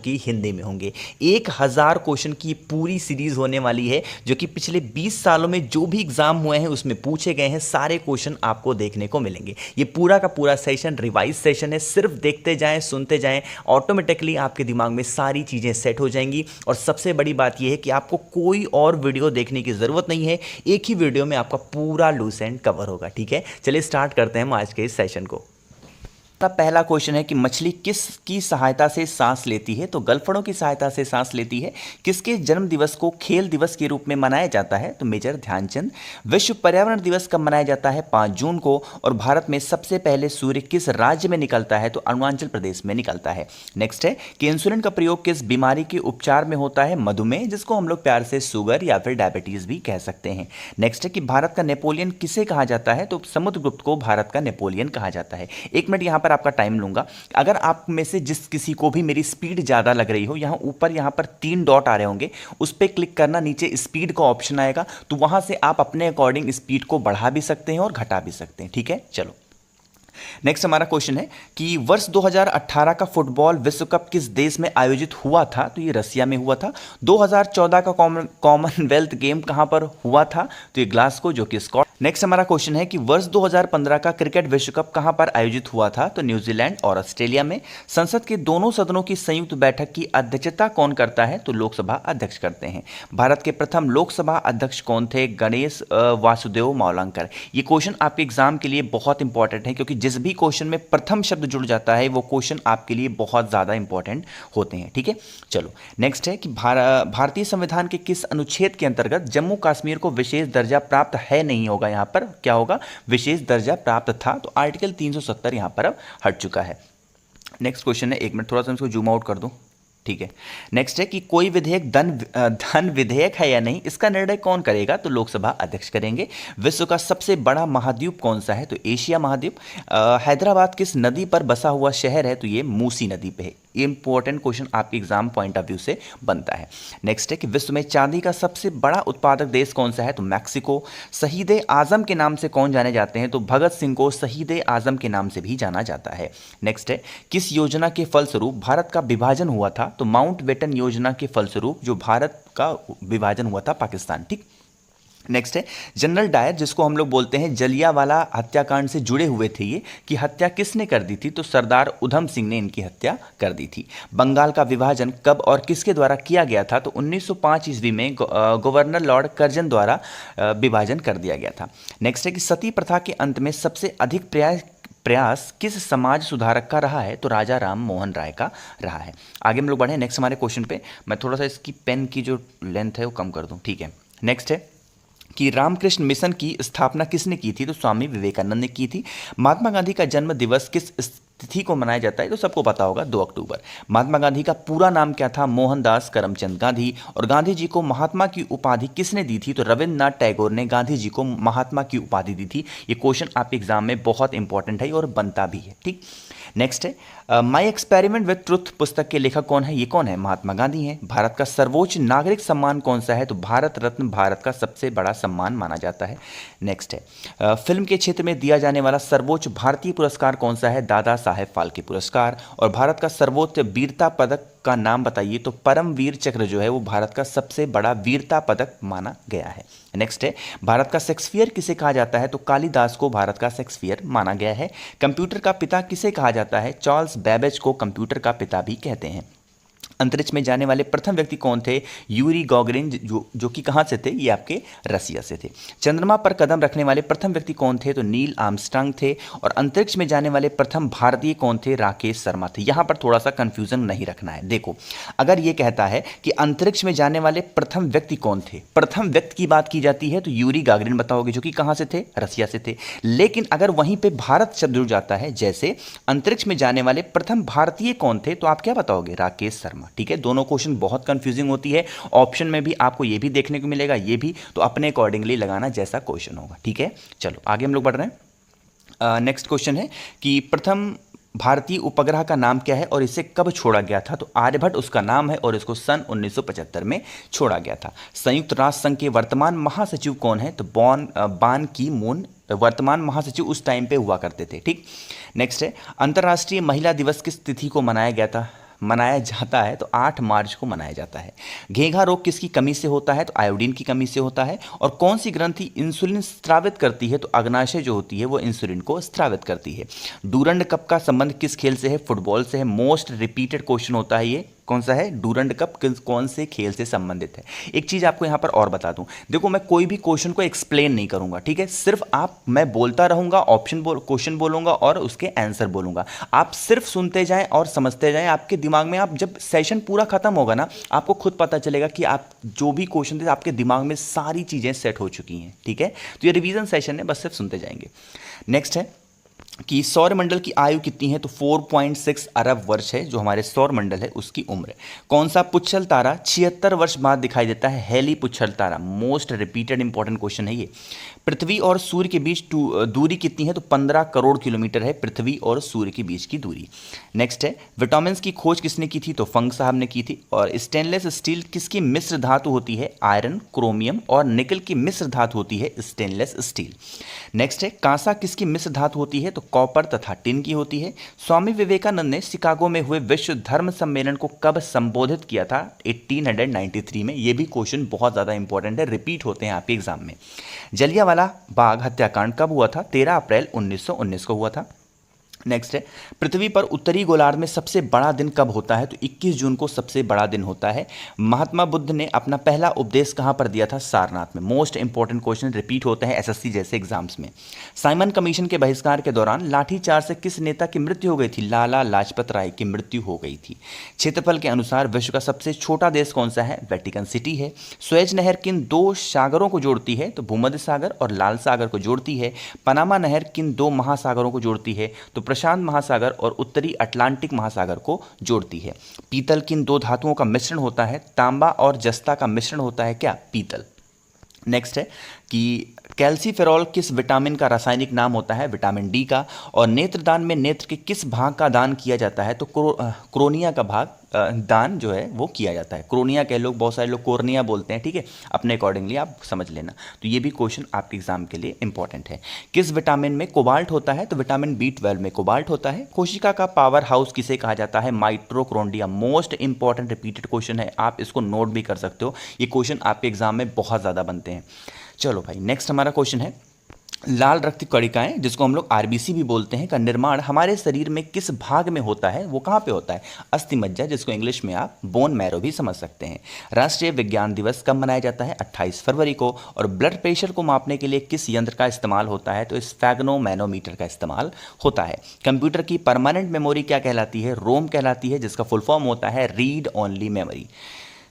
कि हिंदी में होंगे। 1000 क्वेश्चन की पूरी सीरीज होने वाली है, जो कि पिछले 20 सालों में जो भी एग्जाम हुए हैं उसमें पूछे गए हैं सारे क्वेश्चन आपको देखने को मिलेंगे। ये पूरा का पूरा सेशन रिवाइज सेशन है, सिर्फ देखते जाएं, सुनते जाएं, ऑटोमेटिकली आपके दिमाग में सारी चीज़ें सेट हो जाएंगी। और सबसे बड़ी बात यह है कि आपको कोई और वीडियो देखने की ज़रूरत नहीं है, एक ही वीडियो में आपका पूरा लूज एंड कवर होगा। ठीक है, चलिए स्टार्ट करते हैं हम आज के इस सेशन को। पहला क्वेश्चन है कि मछली किसकी सहायता से सांस लेती है? तो गलफड़ों की सहायता से सांस लेती है। किसके जन्म दिवस को खेल दिवस के रूप में मनाया जाता है? तो मेजर ध्यानचंद। विश्व पर्यावरण दिवस कब मनाया जाता है? 5 जून को। और भारत में सबसे पहले सूर्य किस राज्य में निकलता है? तो अरुणाचल प्रदेश में निकलता है। नेक्स्ट है कि इंसुलिन का प्रयोग किस बीमारी के उपचार में होता है? मधुमेह, जिसको हम लोग प्यार से शुगर या फिर डायबिटीज भी कह सकते हैं। नेक्स्ट है कि भारत का नेपोलियन किसे कहा जाता है? तो समुद्रगुप्त को भारत का नेपोलियन कहा जाता है। 1 मिनट यहां पर आपका टाइम लूंगा। अगर आप में से जिस किसी को भी मेरी स्पीड ज़्यादा लग रही हो, यहाँ ऊपर यहाँ पर 3 डॉट आ रहे होंगे, उस पर क्लिक करना, नीचे स्पीड का ऑप्शन आएगा, तो वहाँ से आप अपने अकॉर्डिंग स्पीड को बढ़ा भी सकते हैं और घटा भी सकते हैं। ठीक है, चलो नेक्स्ट हमारा क्वेश्चन है कि वर्ष 2018 का फुटबॉल विश्व कप किस देश में आयोजित हुआ था? तो ये रसिया में हुआ था। 2014 का कॉमनवेल्थ गेम कहां पर हुआ था? तो ये ग्लासगो, जो कि स्कॉटलैंड। नेक्स्ट हमारा क्वेश्चन है कि वर्ष 2015 का क्रिकेट विश्व कप कहां पर आयोजित हुआ था? तो न्यूजीलैंड और ऑस्ट्रेलिया में। संसद के दोनों सदनों की संयुक्त बैठक की अध्यक्षता कौन करता है? तो लोकसभा अध्यक्ष करते हैं। भारत के प्रथम लोकसभा अध्यक्ष कौन थे? गणेश वासुदेव मावलंकर। ये क्वेश्चन आपके एग्जाम के लिए बहुत इंपॉर्टेंट है, क्योंकि जिस भी क्वेश्चन में प्रथम शब्द जुड़ जाता है वो क्वेश्चन आपके लिए बहुत ज़्यादा इंपॉर्टेंट होते हैं। ठीक है, चलो नेक्स्ट है कि भारतीय संविधान के किस अनुच्छेद के अंतर्गत जम्मू कश्मीर को विशेष दर्जा प्राप्त है? नहीं होगा, यहाँ पर क्या होगा? विशेष दर्जा प्राप्त था। तो आर्टिकल 370 यहाँ पर अब हट चुका है। नेक्स्ट क्वेश्चन है, 1 मिनट थोड़ा सा इसको जूम आउट कर दूं। ठीक है, नेक्स्ट है कि कोई विधेयक धन विधेयक है या नहीं, इसका निर्णय कौन करेगा? तो लोकसभा अध्यक्ष करेंगे। विश्व का सबसे बड़ा महाद्वीप कौन सा है? तो एशिया महाद्वीप। हैदराबाद किस नदी पर बसा हुआ शहर है? तो ये मूसी नदी पे है। ये इंपॉर्टेंट क्वेश्चन आपके एग्जाम पॉइंट ऑफ व्यू से बनता है। नेक्स्ट है कि विश्व में चांदी का सबसे बड़ा उत्पादक देश कौन सा है? तो मैक्सिको। शहीद आजम के नाम से कौन जाने जाते हैं? तो भगत सिंह को शहीद आजम के नाम से भी जाना जाता है। नेक्स्ट है किस योजना के फलस्वरूप भारत का विभाजन हुआ था? तो माउंटबेटन योजना के फलस्वरूप जो भारत का विभाजन हुआ था पाकिस्तान। ठीक, नेक्स्ट है जनरल डायर, जिसको हम लोग बोलते हैं जलियांवाला हत्याकांड से जुड़े हुए थे, ये कि हत्या किसने कर दी थी? तो सरदार उधम सिंह ने इनकी हत्या कर दी थी। बंगाल का विभाजन कब और किसके द्वारा किया गया था? तो 1905 ईस्वी में गवर्नर लॉर्ड कर्जन द्वारा विभाजन कर दिया गया था। नेक्स्ट है कि सती प्रथा के अंत में सबसे अधिक प्रयास किस समाज सुधारक का रहा है? तो राजा राम मोहन राय का रहा है। आगे हम लोग बढ़े नेक्स्ट हमारे क्वेश्चन पे। मैं थोड़ा सा इसकी पेन की जो लेंथ है वो कम कर दूं। ठीक है, नेक्स्ट है कि रामकृष्ण मिशन की स्थापना किसने की थी? तो स्वामी विवेकानंद ने की थी। महात्मा गांधी का जन्म दिवस किस तिथि को मनाया जाता है? तो सबको पता होगा, 2 अक्टूबर। महात्मा गांधी का पूरा नाम क्या था? मोहनदास करमचंद गांधी। और गांधी जी को महात्मा की उपाधि किसने दी थी? तो रविन्द्रनाथ टैगोर ने गांधी जी को महात्मा की उपाधि दी थी। ये क्वेश्चन आपके एग्जाम में बहुत इंपॉर्टेंट है और बनता भी है। ठीक, नेक्स्ट है माई एक्सपेरिमेंट विथ ट्रुथ पुस्तक के लेखक कौन है? ये कौन है? महात्मा गांधी हैं। भारत का सर्वोच्च नागरिक सम्मान कौन सा है? तो भारत रत्न भारत का सबसे बड़ा सम्मान माना जाता है। नेक्स्ट है फिल्म के क्षेत्र में दिया जाने वाला सर्वोच्च भारतीय पुरस्कार कौन सा है? दादा साहेब फाल्के पुरस्कार। और भारत का सर्वोच्च वीरता पदक का नाम बताइए? तो परमवीर चक्र जो है वो भारत का सबसे बड़ा वीरता पदक माना गया है। नेक्स्ट है भारत का शेक्सपियर किसे कहा जाता है? तो कालिदास को भारत का शेक्सपियर माना गया है। कंप्यूटर का पिता किसे कहा जाता है? चार्ल्स बेबेज को कंप्यूटर का पिता भी कहते हैं। अंतरिक्ष में जाने वाले प्रथम व्यक्ति कौन थे? यूरी गॉगरिन, जो कि कहाँ से थे? ये आपके रसिया से थे। चंद्रमा पर कदम रखने वाले प्रथम व्यक्ति कौन थे? तो नील आर्मस्ट्रांग थे। और अंतरिक्ष में जाने वाले प्रथम भारतीय कौन थे? राकेश शर्मा थे। यहाँ पर थोड़ा सा कंफ्यूजन नहीं रखना है। देखो, अगर ये कहता है कि अंतरिक्ष में जाने वाले प्रथम व्यक्ति कौन थे, प्रथम व्यक्ति की बात की जाती है तो यूरी गागरिन बताओगे, जो कि कहाँ से थे? रसिया से थे। लेकिन अगर वहीं पर भारत शब्द जुड़ जाता है, जैसे अंतरिक्ष में जाने वाले प्रथम भारतीय कौन थे, तो आप क्या बताओगे? राकेश शर्मा। ठीक है, दोनों क्वेश्चन बहुत कंफ्यूजिंग होती है। ऑप्शन में भी आपको ये भी देखने को मिलेगा, ये भी, तो अपने अकॉर्डिंगली लगाना जैसा क्वेश्चन होगा। ठीक है, चलो आगे हम लोग बढ़ रहे हैं। नेक्स्ट क्वेश्चन है कि प्रथम भारतीय उपग्रह का नाम क्या है और इसे कब छोड़ा गया था? तो आर्यभट्ट उसका नाम है और इसको सन 1975 में छोड़ा गया था। संयुक्त राष्ट्र संघ के वर्तमान महासचिव कौन है? तो बान की मून वर्तमान महासचिव उस टाइम पे हुआ करते थे। ठीक, नेक्स्ट है अंतर्राष्ट्रीय महिला दिवस किस तिथि को मनाया गया था? मनाया जाता है तो 8 मार्च को मनाया जाता है। घेंघा रोग किसकी कमी से होता है तो आयोडीन की कमी से होता है। और कौन सी ग्रंथि इंसुलिन स्रावित करती है तो अग्नाशय जो होती है वो इंसुलिन को स्रावित करती है। डूरंड कप का संबंध किस खेल से है? फुटबॉल से है। मोस्ट रिपीटेड क्वेश्चन होता है ये, कौन सा है? डूरंड कप कौन से खेल से संबंधित है। एक चीज आपको यहां पर और बता दूं, देखो मैं कोई भी क्वेश्चन को एक्सप्लेन नहीं करूंगा, ठीक है, सिर्फ मैं बोलता रहूंगा, क्वेश्चन बोलूंगा और उसके आंसर बोलूंगा, आप सिर्फ सुनते जाएं और समझते जाएं। आपके दिमाग में, आप जब सेशन पूरा खत्म होगा ना, आपको खुद पता चलेगा कि आप जो भी क्वेश्चन थे आपके दिमाग में सारी चीजें सेट हो चुकी हैं, ठीक है। तो ये रिवीजन सेशन है, बस सिर्फ सुनते जाएंगे। नेक्स्ट है कि सौरमंडल की आयु कितनी है तो 4.6 अरब वर्ष है जो हमारे सौरमंडल है उसकी उम्र। कौन सा पुच्छल तारा 76 वर्ष बाद दिखाई देता है? हेली पुच्छल तारा। मोस्ट रिपीटेड इंपॉर्टेंट क्वेश्चन है ये। पृथ्वी और सूर्य के बीच दूरी कितनी है तो 15 करोड़ किलोमीटर है पृथ्वी और सूर्य के बीच की दूरी। नेक्स्ट है विटामिन्स की खोज किसने की थी तो फंक साहब ने की थी। और स्टेनलेस स्टील किसकी मिश्र धातु होती है? आयरन, क्रोमियम और निकल की मिश्र धातु होती है स्टेनलेस स्टील। नेक्स्ट है कांसा किसकी मिश्र धातु होती है तो कॉपर तथा टिन की होती है। स्वामी विवेकानंद ने शिकागो में हुए विश्व धर्म सम्मेलन को कब संबोधित किया था? 1893 में। ये भी क्वेश्चन बहुत ज़्यादा इंपॉर्टेंट है, रिपीट होते हैं आपके एग्जाम में। जलियांवाला बाग हत्याकांड कब हुआ था? 13 अप्रैल 1919 को हुआ था। नेक्स्ट है पृथ्वी पर उत्तरी गोलार्ध में सबसे बड़ा दिन कब होता है तो 21 जून को सबसे बड़ा दिन होता है। महात्मा बुद्ध ने अपना पहला उपदेश कहां पर दिया था? सारनाथ में। मोस्ट इंपॉर्टेंट क्वेश्चन रिपीट होते हैं एसएससी जैसे एग्जाम्स में। साइमन कमीशन के बहिष्कार के दौरान लाठीचार्ज से किस नेता की मृत्यु हो गई थी? लाला लाजपत राय की मृत्यु हो गई थी। क्षेत्रफल के अनुसार विश्व का सबसे छोटा देश कौन सा है? वेटिकन सिटी है। सुएज नहर किन दो सागरों को जोड़ती है तो भूमध्य सागर और लाल सागर को जोड़ती है। पनामा नहर किन दो महासागरों को जोड़ती है तो प्रशांत महासागर और उत्तरी अटलांटिक महासागर को जोड़ती है। पीतल किन दो धातुओं का मिश्रण होता है? तांबा और जस्ता का मिश्रण होता है क्या? पीतल। नेक्स्ट है कि कैल्सीफेरॉल किस विटामिन का रासायनिक नाम होता है? विटामिन डी का। और नेत्रदान में नेत्र के किस भाग का दान किया जाता है तो क्रोनिया का भाग दान जो है वो किया जाता है। क्रोनिया के लोग, बहुत सारे लोग कोर्निया बोलते हैं, ठीक है, अपने अकॉर्डिंगली आप समझ लेना। तो ये भी क्वेश्चन आपके एग्जाम के लिए इंपॉर्टेंट है। किस विटामिन में कोबाल्ट होता है तो विटामिन B12 में कोबाल्ट होता है। कोशिका का पावर हाउस किसे कहा जाता है? Mitochondria. Most important repeated question है, आप इसको नोट भी कर सकते हो, ये क्वेश्चन आपके एग्जाम में बहुत ज़्यादा बनते हैं। चलो भाई, नेक्स्ट हमारा क्वेश्चन है लाल रक्त कणिकाएं, जिसको हम लोग आरबीसी भी बोलते हैं, का निर्माण हमारे शरीर में किस भाग में होता है? वो कहाँ पे होता है? अस्थि मज्जा, जिसको इंग्लिश में आप बोन मैरो भी समझ सकते हैं। राष्ट्रीय विज्ञान दिवस कब मनाया जाता है? 28 फरवरी को। और ब्लड प्रेशर को मापने के लिए किस यंत्र का इस्तेमाल होता है तो स्फेग्नोमैनोमीटर का इस्तेमाल होता है। कंप्यूटर की परमानेंट मेमोरी क्या कहलाती है? रोम कहलाती है, जिसका फुल फॉर्म होता है रीड ओनली मेमोरी।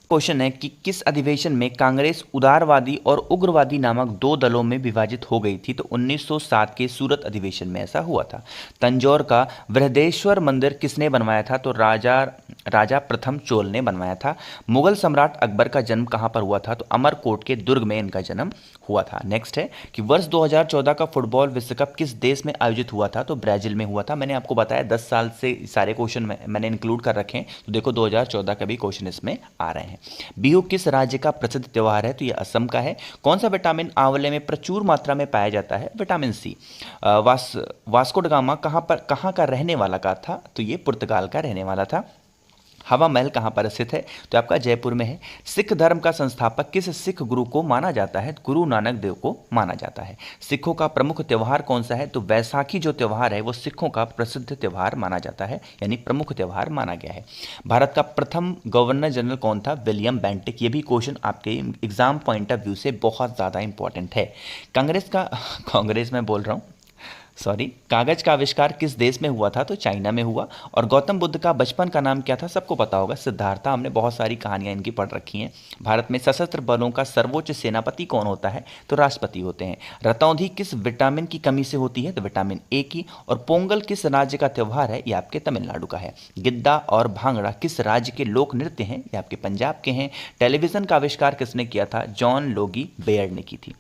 क्वेश्चन है कि किस अधिवेशन में कांग्रेस उदारवादी और उग्रवादी नामक दो दलों में विभाजित हो गई थी तो 1907 के सूरत अधिवेशन में ऐसा हुआ था। तंजौर का बृहदेश्वर मंदिर किसने बनवाया था तो राजा प्रथम चोल ने बनवाया था। मुगल सम्राट अकबर का जन्म कहाँ पर हुआ था तो अमरकोट के दुर्ग में इनका जन्म हुआ था। नेक्स्ट है कि वर्ष 2014 का फुटबॉल विश्व कप किस देश में आयोजित हुआ था तो ब्राजील में हुआ था। मैंने आपको बताया 10 साल से सारे क्वेश्चन मैंने इंक्लूड कर रखे हैं, तो देखो 2014 का भी क्वेश्चन इसमें आ रहे हैं। बिहू किस राज्य का प्रसिद्ध त्योहार है तो ये असम का है। कौन सा विटामिन आंवले में प्रचुर मात्रा में पाया जाता है? Vitamin C. Vasco da Gama कहाँ का रहने वाला का था तो ये पुर्तगाल का रहने वाला था। हवा महल कहाँ पर स्थित है तो आपका जयपुर में है। सिख धर्म का संस्थापक किस सिख गुरु को माना जाता है? गुरु नानक देव को माना जाता है। सिखों का प्रमुख त्यौहार कौन सा है तो वैसाखी जो त्यौहार है वो सिखों का प्रसिद्ध त्यौहार माना जाता है, यानी प्रमुख त्यौहार माना गया है। भारत का प्रथम गवर्नर जनरल कौन था? William Bentinck. ये भी क्वेश्चन आपके एग्जाम पॉइंट ऑफ व्यू से बहुत ज़्यादा इंपॉर्टेंट है। कांग्रेस में बोल रहा हूँ, सॉरी, कागज का आविष्कार किस देश में हुआ था तो चाइना में हुआ। और गौतम बुद्ध का बचपन का नाम क्या था? सबको पता होगा, सिद्धार्था। हमने बहुत सारी कहानियां इनकी पढ़ रखी हैं। भारत में सशस्त्र बलों का सर्वोच्च सेनापति कौन होता है तो राष्ट्रपति होते हैं। रतौंधी किस विटामिन की कमी से होती है तो विटामिन ए की। और पोंगल किस राज्य का त्यौहार है? ये आपके तमिलनाडु का है। गिद्दा और भांगड़ा किस राज्य के लोक नृत्य हैं? ये आपके पंजाब के हैं। टेलीविजन का आविष्कार किसने किया था? जॉन लोगी बेयर्ड ने की थी।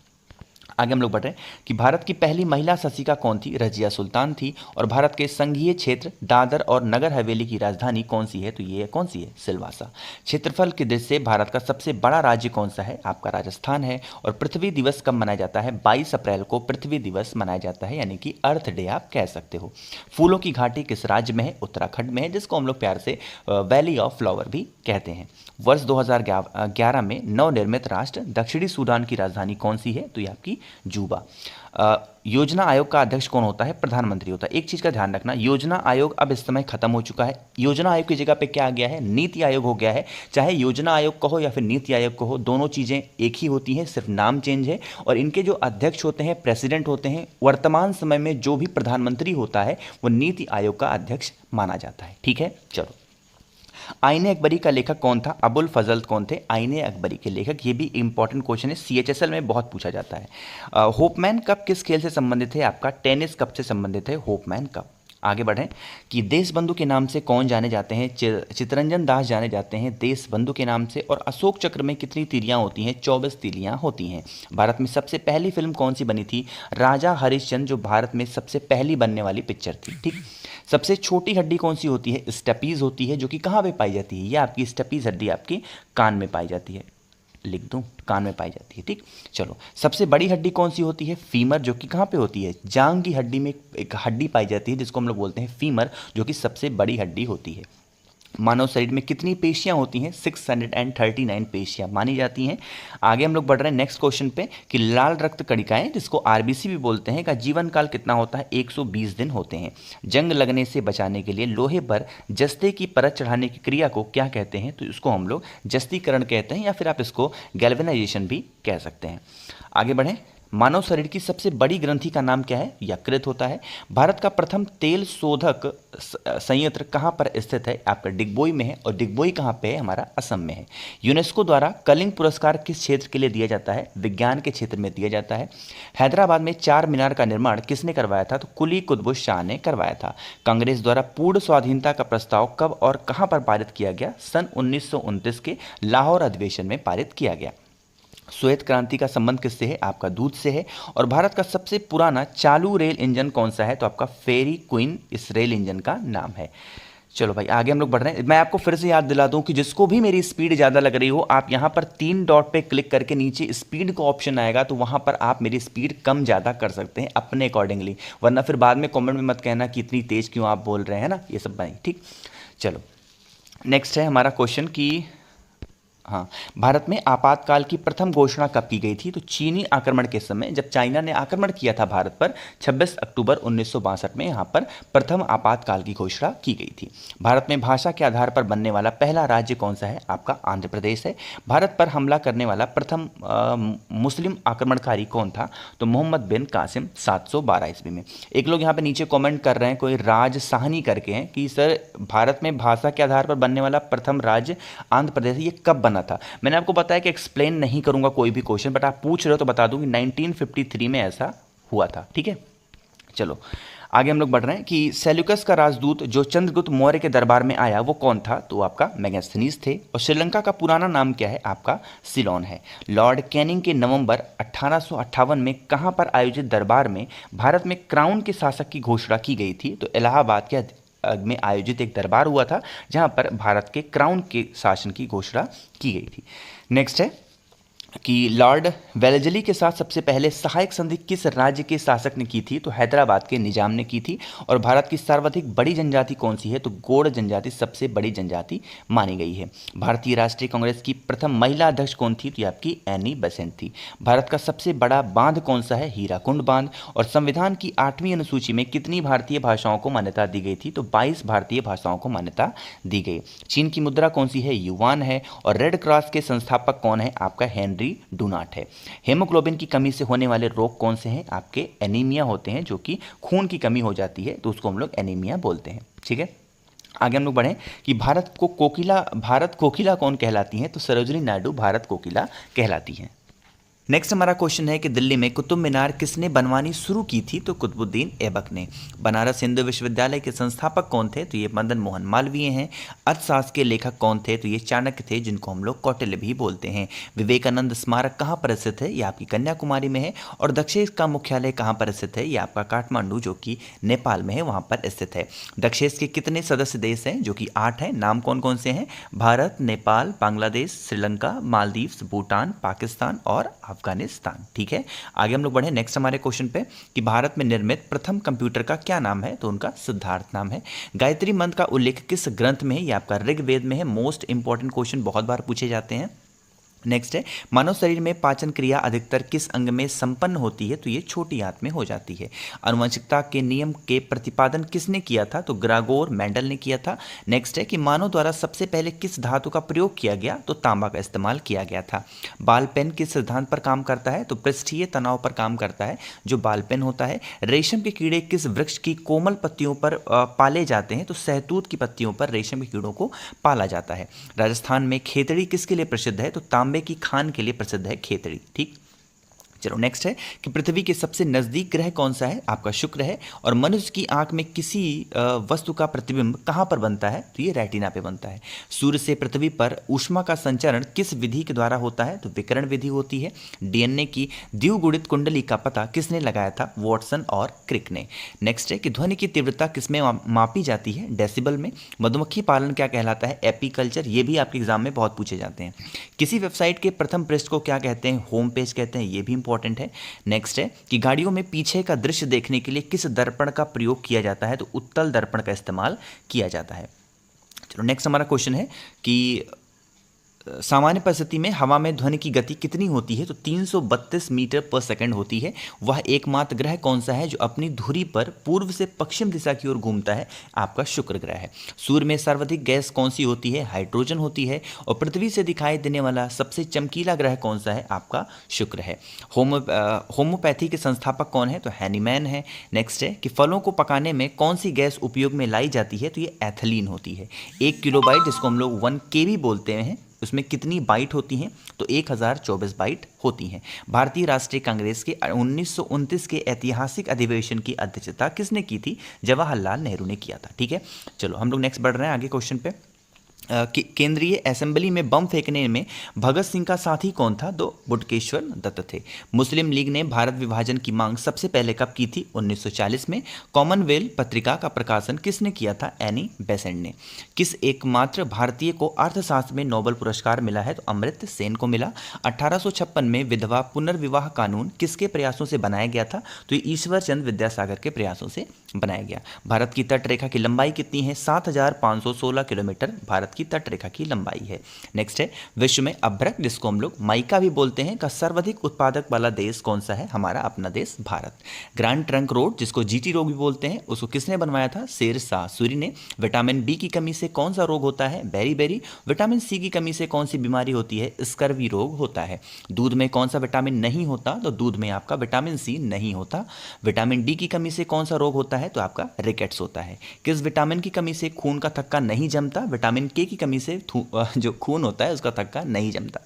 आगे हम लोग बढ़ रहे हैं कि भारत की पहली महिला शासिका कौन थी? रजिया सुल्तान थी। और भारत के संघीय क्षेत्र दादर और नगर हवेली की राजधानी कौन सी है? तो ये कौन सी है? सिलवासा। क्षेत्रफल की दृष्टि से भारत का सबसे बड़ा राज्य कौन सा है? आपका राजस्थान है। और पृथ्वी दिवस कब मनाया जाता है? 22 अप्रैल को पृथ्वी दिवस मनाया जाता है, यानी कि अर्थ डे आप कह सकते हो। फूलों की घाटी किस राज्य में है? उत्तराखंड में है, जिसको हम लोग प्यार से वैली ऑफ फ्लावर भी कहते हैं। वर्ष 2011 में नवनिर्मित राष्ट्र दक्षिणी सूडान की राजधानी कौन सी है? तो ये आपकी जूबा। योजना आयोग का अध्यक्ष कौन होता है? प्रधानमंत्री होता है। एक चीज़ का ध्यान रखना, योजना आयोग अब इस समय खत्म हो चुका है। योजना आयोग की जगह पे क्या आ गया है? नीति आयोग हो गया है। चाहे योजना आयोग कहो या फिर नीति आयोग कहो, दोनों चीज़ें एक ही होती हैं, सिर्फ नाम चेंज है। और इनके जो अध्यक्ष होते हैं, प्रेसिडेंट होते हैं, वर्तमान समय में जो भी प्रधानमंत्री होता है वो नीति आयोग का अध्यक्ष माना जाता है। ठीक है, चलो। आईने अकबरी का लेखक कौन था? अबुल फजल कौन थे? आईने अकबरी के लेखक। ये भी इंपॉर्टेंट क्वेश्चन है, सीएचएसएल में बहुत पूछा जाता है। होपमैन कप किस खेल से संबंधित है? आपका टेनिस कप से संबंधित है होपमैन कप। आगे बढ़ें कि देशबंधु के नाम से कौन जाने जाते हैं? चित्तरंजन दास जाने जाते हैं देशबंधु के नाम से। और अशोक चक्र में कितनी तीलियां होती हैं? 24 तीलियां होती हैं। भारत में सबसे पहली फिल्म कौन सी बनी थी? राजा हरिश्चंद्र, जो भारत में सबसे पहली बनने वाली पिक्चर थी। ठीक। सबसे छोटी हड्डी कौन सी होती है? स्टेपीज होती है, जो कि कहाँ पे पाई जाती है? ये आपकी स्टेपीज हड्डी आपकी कान में पाई जाती है। लिख दूं, कान में पाई जाती है। ठीक, चलो। सबसे बड़ी हड्डी कौन सी होती है? फीमर, जो कि कहाँ पे होती है? जांग की हड्डी में एक हड्डी पाई जाती है जिसको हम लोग बोलते हैं फीमर, जो कि सबसे बड़ी हड्डी होती है। मानव शरीर में कितनी पेशियां होती हैं? 639 पेशियां मानी जाती हैं। आगे हम लोग बढ़ रहे हैं नेक्स्ट क्वेश्चन पे कि लाल रक्त कणिकाएं, जिसको आरबीसी भी बोलते हैं, का जीवन काल कितना होता है? 120 दिन होते हैं। जंग लगने से बचाने के लिए लोहे पर जस्ते की परत चढ़ाने की क्रिया को क्या कहते हैं? तो इसको हम लोग जस्तीकरण कहते हैं, या फिर आप इसको गैल्वेनाइजेशन भी कह सकते हैं। आगे बढ़ें। मानव शरीर की सबसे बड़ी ग्रंथि का नाम क्या है? यकृत होता है। भारत का प्रथम तेल शोधक संयंत्र कहाँ पर स्थित है? आपका डिगबोई में है। और डिगबोई कहाँ पे है? हमारा असम में है। यूनेस्को द्वारा कलिंग पुरस्कार किस क्षेत्र के लिए दिया जाता है? विज्ञान के क्षेत्र में दिया जाता है। हैदराबाद में चार मीनार का निर्माण किसने करवाया था? तो कुली कुतुब शाह ने करवाया था। कांग्रेस द्वारा पूर्ण स्वाधीनता का प्रस्ताव कब और कहाँ पर पारित किया गया? सन 1929 के लाहौर अधिवेशन में पारित किया गया। श्वेत क्रांति का संबंध किससे है? आपका दूध से है। और भारत का सबसे पुराना चालू रेल इंजन कौन सा है? तो आपका फेरी क्वीन इस रेल इंजन का नाम है। चलो भाई, आगे हम लोग बढ़ रहे हैं। मैं आपको फिर से याद दिला दूं कि जिसको भी मेरी स्पीड ज़्यादा लग रही हो, आप यहाँ पर 3 डॉट पे क्लिक करके नीचे स्पीड का ऑप्शन आएगा, तो वहाँ पर आप मेरी स्पीड कम ज़्यादा कर सकते हैं अपने अकॉर्डिंगली। वरना फिर बाद में कॉमेंट में मत कहना कि इतनी तेज़ क्यों आप बोल रहे हैं ना, ये सब भाई। ठीक, चलो। नेक्स्ट है हमारा क्वेश्चन कि हाँ, भारत में आपातकाल की प्रथम घोषणा कब की गई थी? तो चीनी आक्रमण के समय, जब चाइना ने आक्रमण किया था भारत पर 26 अक्टूबर 1962 में, यहाँ पर प्रथम आपातकाल की घोषणा की गई थी। भारत में भाषा के आधार पर बनने वाला पहला राज्य कौन सा है? आपका आंध्र प्रदेश है। भारत पर हमला करने वाला प्रथम मुस्लिम आक्रमणकारी कौन था? तो मोहम्मद बिन कासिम 712 ईस्वी में। एक लोग यहाँ पे नीचे कमेंट कर रहे हैं, कोई राज साहनी करके हैं, कि सर भारत में भाषा के आधार पर बनने वाला प्रथम राज्य आंध्र प्रदेश, ये कब बना था? मैंने आपको बताया कि एक्सप्लेन नहीं करूंगा कोई भी क्वेश्चन, बट आप पूछ रहे हो तो बता दूं कि 1953 में ऐसा हुआ था। ठीक है, चलो आगे हम लोग बढ़ रहे हैं कि सेल्यूकस का राजदूत जो चंद्रगुप्त मौर्य के दरबार में आया वो कौन था? तो आपका मेगास्थनीज थे। और श्रीलंका का पुराना नाम क्या है? आपका सिलोन है। लॉर्ड कैनिंग के नवंबर 1858 में कहां पर आयोजित दरबार में भारत में क्राउन के शासक की घोषणा की गई थी? तो इलाहाबाद के में आयोजित एक दरबार हुआ था जहां पर भारत के क्राउन के शासन की घोषणा की गई थी। नेक्स्ट है कि लॉर्ड वेलेस्ली के साथ सबसे पहले सहायक संधि किस राज्य के शासक ने की थी? तो हैदराबाद के निजाम ने की थी। और भारत की सर्वाधिक बड़ी जनजाति कौन सी है? तो गोंड जनजाति सबसे बड़ी जनजाति मानी गई है। भारतीय राष्ट्रीय कांग्रेस की प्रथम महिला अध्यक्ष कौन थी? तो ये आपकी एनी बेसेंट थी। भारत का सबसे बड़ा बांध कौन सा है? हीराकुंड बांध। और संविधान की 8वीं अनुसूची में कितनी भारतीय भाषाओं को मान्यता दी गई थी? तो 22 भारतीय भाषाओं को मान्यता दी गई। चीन की मुद्रा कौन सी है? युआन है। और रेड क्रॉस के संस्थापक कौन है? आपका हेनरी डुनाट है। हेमोग्लोबिन की कमी से होने वाले रोग कौन से हैं? आपके एनीमिया होते हैं, जो कि खून की कमी हो जाती है तो उसको हम लोग एनीमिया बोलते हैं। ठीक है, आगे हम लोग बढ़ें कि भारत कोकिला कौन कहलाती हैं? तो सरोजिनी नायडू भारत कोकिला कहलाती हैं। नेक्स्ट हमारा क्वेश्चन है कि दिल्ली में कुतुब मीनार किसने बनवानी शुरू की थी? तो कुतुबुद्दीन ऐबक ने। बनारस हिंदू विश्वविद्यालय के संस्थापक कौन थे? तो ये मदन मोहन मालवीय हैं। अर्थशास्त्र के लेखक कौन थे? तो ये चाणक्य थे, जिनको हम लोग कौटिल्य भी बोलते हैं। विवेकानंद स्मारक कहाँ पर स्थित है? ये आपकी कन्याकुमारी में है। और दक्षेश का मुख्यालय कहाँ पर स्थित है? ये आपका काठमांडू, जो कि नेपाल में है, वहाँ पर स्थित है। दक्षेश के कितने सदस्य देश हैं? जो कि 8 हैं। नाम कौन कौन से हैं? भारत, नेपाल, बांग्लादेश, श्रीलंका, मालदीव्स, भूटान, पाकिस्तान और अफगानिस्तान। ठीक है, आगे हम लोग बढ़े नेक्स्ट हमारे क्वेश्चन पे कि भारत में निर्मित प्रथम कंप्यूटर का क्या नाम है? तो उनका सिद्धार्थ नाम है। गायत्री मंत्र का उल्लेख किस ग्रंथ में है? ये आपका ऋग्वेद में है। मोस्ट इंपॉर्टेंट क्वेश्चन, बहुत बार पूछे जाते हैं। नेक्स्ट है, मानव शरीर में पाचन क्रिया अधिकतर किस अंग में संपन्न होती है? तो ये छोटी आंत में हो जाती है। आनुवंशिकता के नियम के प्रतिपादन किसने किया था? तो ग्रागोर मेंडल ने किया था। नेक्स्ट है कि मानव द्वारा सबसे पहले किस धातु का प्रयोग किया गया? तो तांबा का इस्तेमाल किया गया था। बाल पेन किस सिद्धांत पर काम करता है? तो पृष्ठीय तनाव पर काम करता है जो बाल पेन होता है। रेशम के कीड़े किस वृक्ष की कोमल पत्तियों पर पाले जाते हैं? तो सहतूत की पत्तियों पर रेशम के कीड़ों को पाला जाता है। राजस्थान में खेतड़ी किसके लिए प्रसिद्ध है? तो तांबे की खान के लिए प्रसिद्ध है खेतड़ी। ठीक, चलो नेक्स्ट है कि पृथ्वी के सबसे नजदीक ग्रह कौन सा है? आपका शुक्र है। और मनुष्य की आंख में किसी वस्तु का प्रतिबिंब कहां पर बनता है? तो ये रेटिना पे बनता है। सूर्य से पृथ्वी पर ऊष्मा का संचरण किस विधि के द्वारा होता है? तो विकिरण विधि होती है। डीएनए की द्विगुणित कुंडली का पता किसने लगाया था? वॉटसन और क्रिक ने। नेक्स्ट है कि ध्वनि की तीव्रता किसमें मापी जाती है? डेसिबल में। मधुमक्खी पालन क्या कहलाता है? एपीकल्चर। ये भी आपके एग्जाम में बहुत पूछे जाते हैं। किसी वेबसाइट के प्रथम पृष्ठ को क्या कहते हैं? होम पेज कहते हैं। ये भी इंपॉर्टेंट है। नेक्स्ट है कि गाड़ियों में पीछे का दृश्य देखने के लिए किस दर्पण का प्रयोग किया जाता है? तो उत्तल दर्पण का इस्तेमाल किया जाता है। चलो नेक्स्ट हमारा क्वेश्चन है कि सामान्य परिस्थिति में हवा में ध्वनि की गति कितनी होती है? तो 332 मीटर पर सेकंड होती है। वह एकमात्र ग्रह कौन सा है जो अपनी धुरी पर पूर्व से पश्चिम दिशा की ओर घूमता है? आपका शुक्र ग्रह है। सूर्य में सर्वाधिक गैस कौन सी होती है? हाइड्रोजन होती है। और पृथ्वी से दिखाई देने वाला सबसे चमकीला ग्रह कौन सा है? आपका शुक्र है। होम्योपैथी के संस्थापक कौन है? तो हैनीमैन है। नेक्स्ट है कि फलों को पकाने में कौन सी गैस उपयोग में लाई जाती है? तो ये एथिलीन होती है। 1 किलोबाइट, जिसको हम लोग 1 KB बोलते हैं, उसमें कितनी बाइट होती हैं? तो 1024 बाइट होती हैं। भारतीय राष्ट्रीय कांग्रेस के 1929 के ऐतिहासिक अधिवेशन की अध्यक्षता किसने की थी? जवाहरलाल नेहरू ने किया था। ठीक है, चलो हम लोग नेक्स्ट बढ़ रहे हैं आगे क्वेश्चन पे। केंद्रीय असेंबली में बम फेंकने में भगत सिंह का साथी कौन था? तो बटुकेश्वर दत्त थे। मुस्लिम लीग ने भारत विभाजन की मांग सबसे पहले कब की थी? 1940 में। कॉमनवेल्थ पत्रिका का प्रकाशन किसने किया था? एनी बेसेंट ने। किस एकमात्र भारतीय को अर्थशास्त्र में नोबेल पुरस्कार मिला है? तो अमर्त्य सेन को मिला। 1856 में विधवा पुनर्विवाह कानून किसके प्रयासों से बनाया गया था? तो ये ईश्वर चंद्र विद्यासागर के प्रयासों से बनाया गया। भारत की तट रेखा की लंबाई कितनी है? 7516 किलोमीटर भारत की तट रेखा की लंबाई है। नेक्स्ट है विश्व में अभ्रक, जिसको हम लोग माइका भी बोलते हैं, का सर्वाधिक उत्पादक वाला देश कौन सा है? हमारा अपना देश भारत। ग्रैंड ट्रंक रोड, जिसको जीटी रोड भी बोलते हैं, उसको किसने बनवाया था? शेरशाह सूरी ने। विटामिन बी की कमी से कौन सा रोग होता है? बेरी। विटामिन सी की कमी से कौन सी बीमारी होती है? स्कर्वी रोग होता है। दूध में कौन सा विटामिन नहीं होता? तो दूध में आपका विटामिन सी नहीं होता। विटामिन डी की कमी से कौन सा रोग होता है? तो आपका रिकेट्स होता है। किस विटामिन की कमी से खून का थक्का नहीं जमता? विटामिन के की कमी से जो खून होता है उसका थक्का नहीं जमता।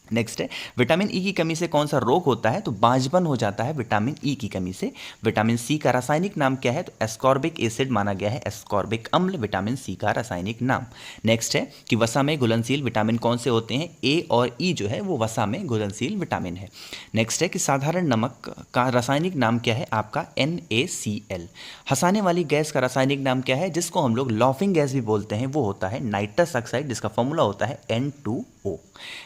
नेक्स्ट है विटामिन ई की कमी से कौन सा रोग होता है? तो बांझपन हो जाता है विटामिन ई की कमी से। विटामिन सी का रासायनिक नाम क्या है? तो एस्कॉर्बिक एसिड माना गया है। एस्कॉर्बिक अम्ल विटामिन सी का रासायनिक नाम। नेक्स्ट है कि वसा में घुलनशील विटामिन कौन से होते हैं? ए और ई जो है वो वसा में घुलनशील विटामिन है। नेक्स्ट है कि साधारण नमक का रासायनिक नाम क्या है? आपका NaCl। हंसाने वाली गैस का रासायनिक नाम क्या है, जिसको हम लोग लॉफिंग गैस भी बोलते हैं? वो होता है नाइट्रस ऑक्साइड, जिसका फॉर्मूला होता है N2O।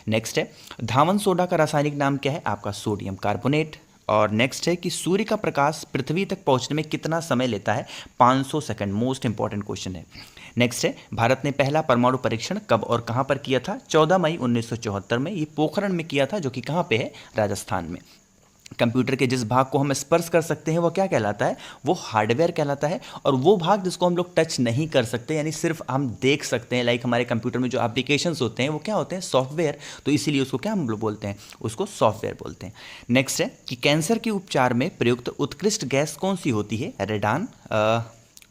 नेक्स्ट है धावन सोडा का रासायनिक नाम क्या है? आपका सोडियम कार्बोनेट। और नेक्स्ट है कि सूर्य का प्रकाश पृथ्वी तक पहुंचने में कितना समय लेता है? 500 सेकंड। मोस्ट इंपॉर्टेंट क्वेश्चन है। नेक्स्ट है भारत ने पहला परमाणु परीक्षण कब और कहां पर किया था? 14 मई 1974 में। ये पोखरण में किया था, जो कि कहां पे है? राजस्थान में। कंप्यूटर के जिस भाग को हम स्पर्श कर सकते हैं वो क्या कहलाता है? वो हार्डवेयर कहलाता है। और वो भाग जिसको हम लोग टच नहीं कर सकते, यानी सिर्फ हम देख सकते हैं, लाइक हमारे कंप्यूटर में जो एप्लीकेशंस होते हैं वो क्या होते हैं? सॉफ्टवेयर। तो इसीलिए उसको क्या हम लोग बोलते हैं? उसको सॉफ्टवेयर बोलते हैं। नेक्स्ट है कि कैंसर के उपचार में प्रयुक्त उत्कृष्ट गैस कौन सी होती है? रेडान।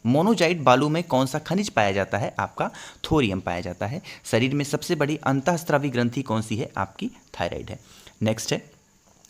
मोनोजाइट बालू में कौन सा खनिज पाया जाता है? आपका थोरियम पाया जाता है। शरीर में सबसे बड़ी अंतःस्रावी ग्रंथि कौन सी है? आपकी थायराइड है। नेक्स्ट है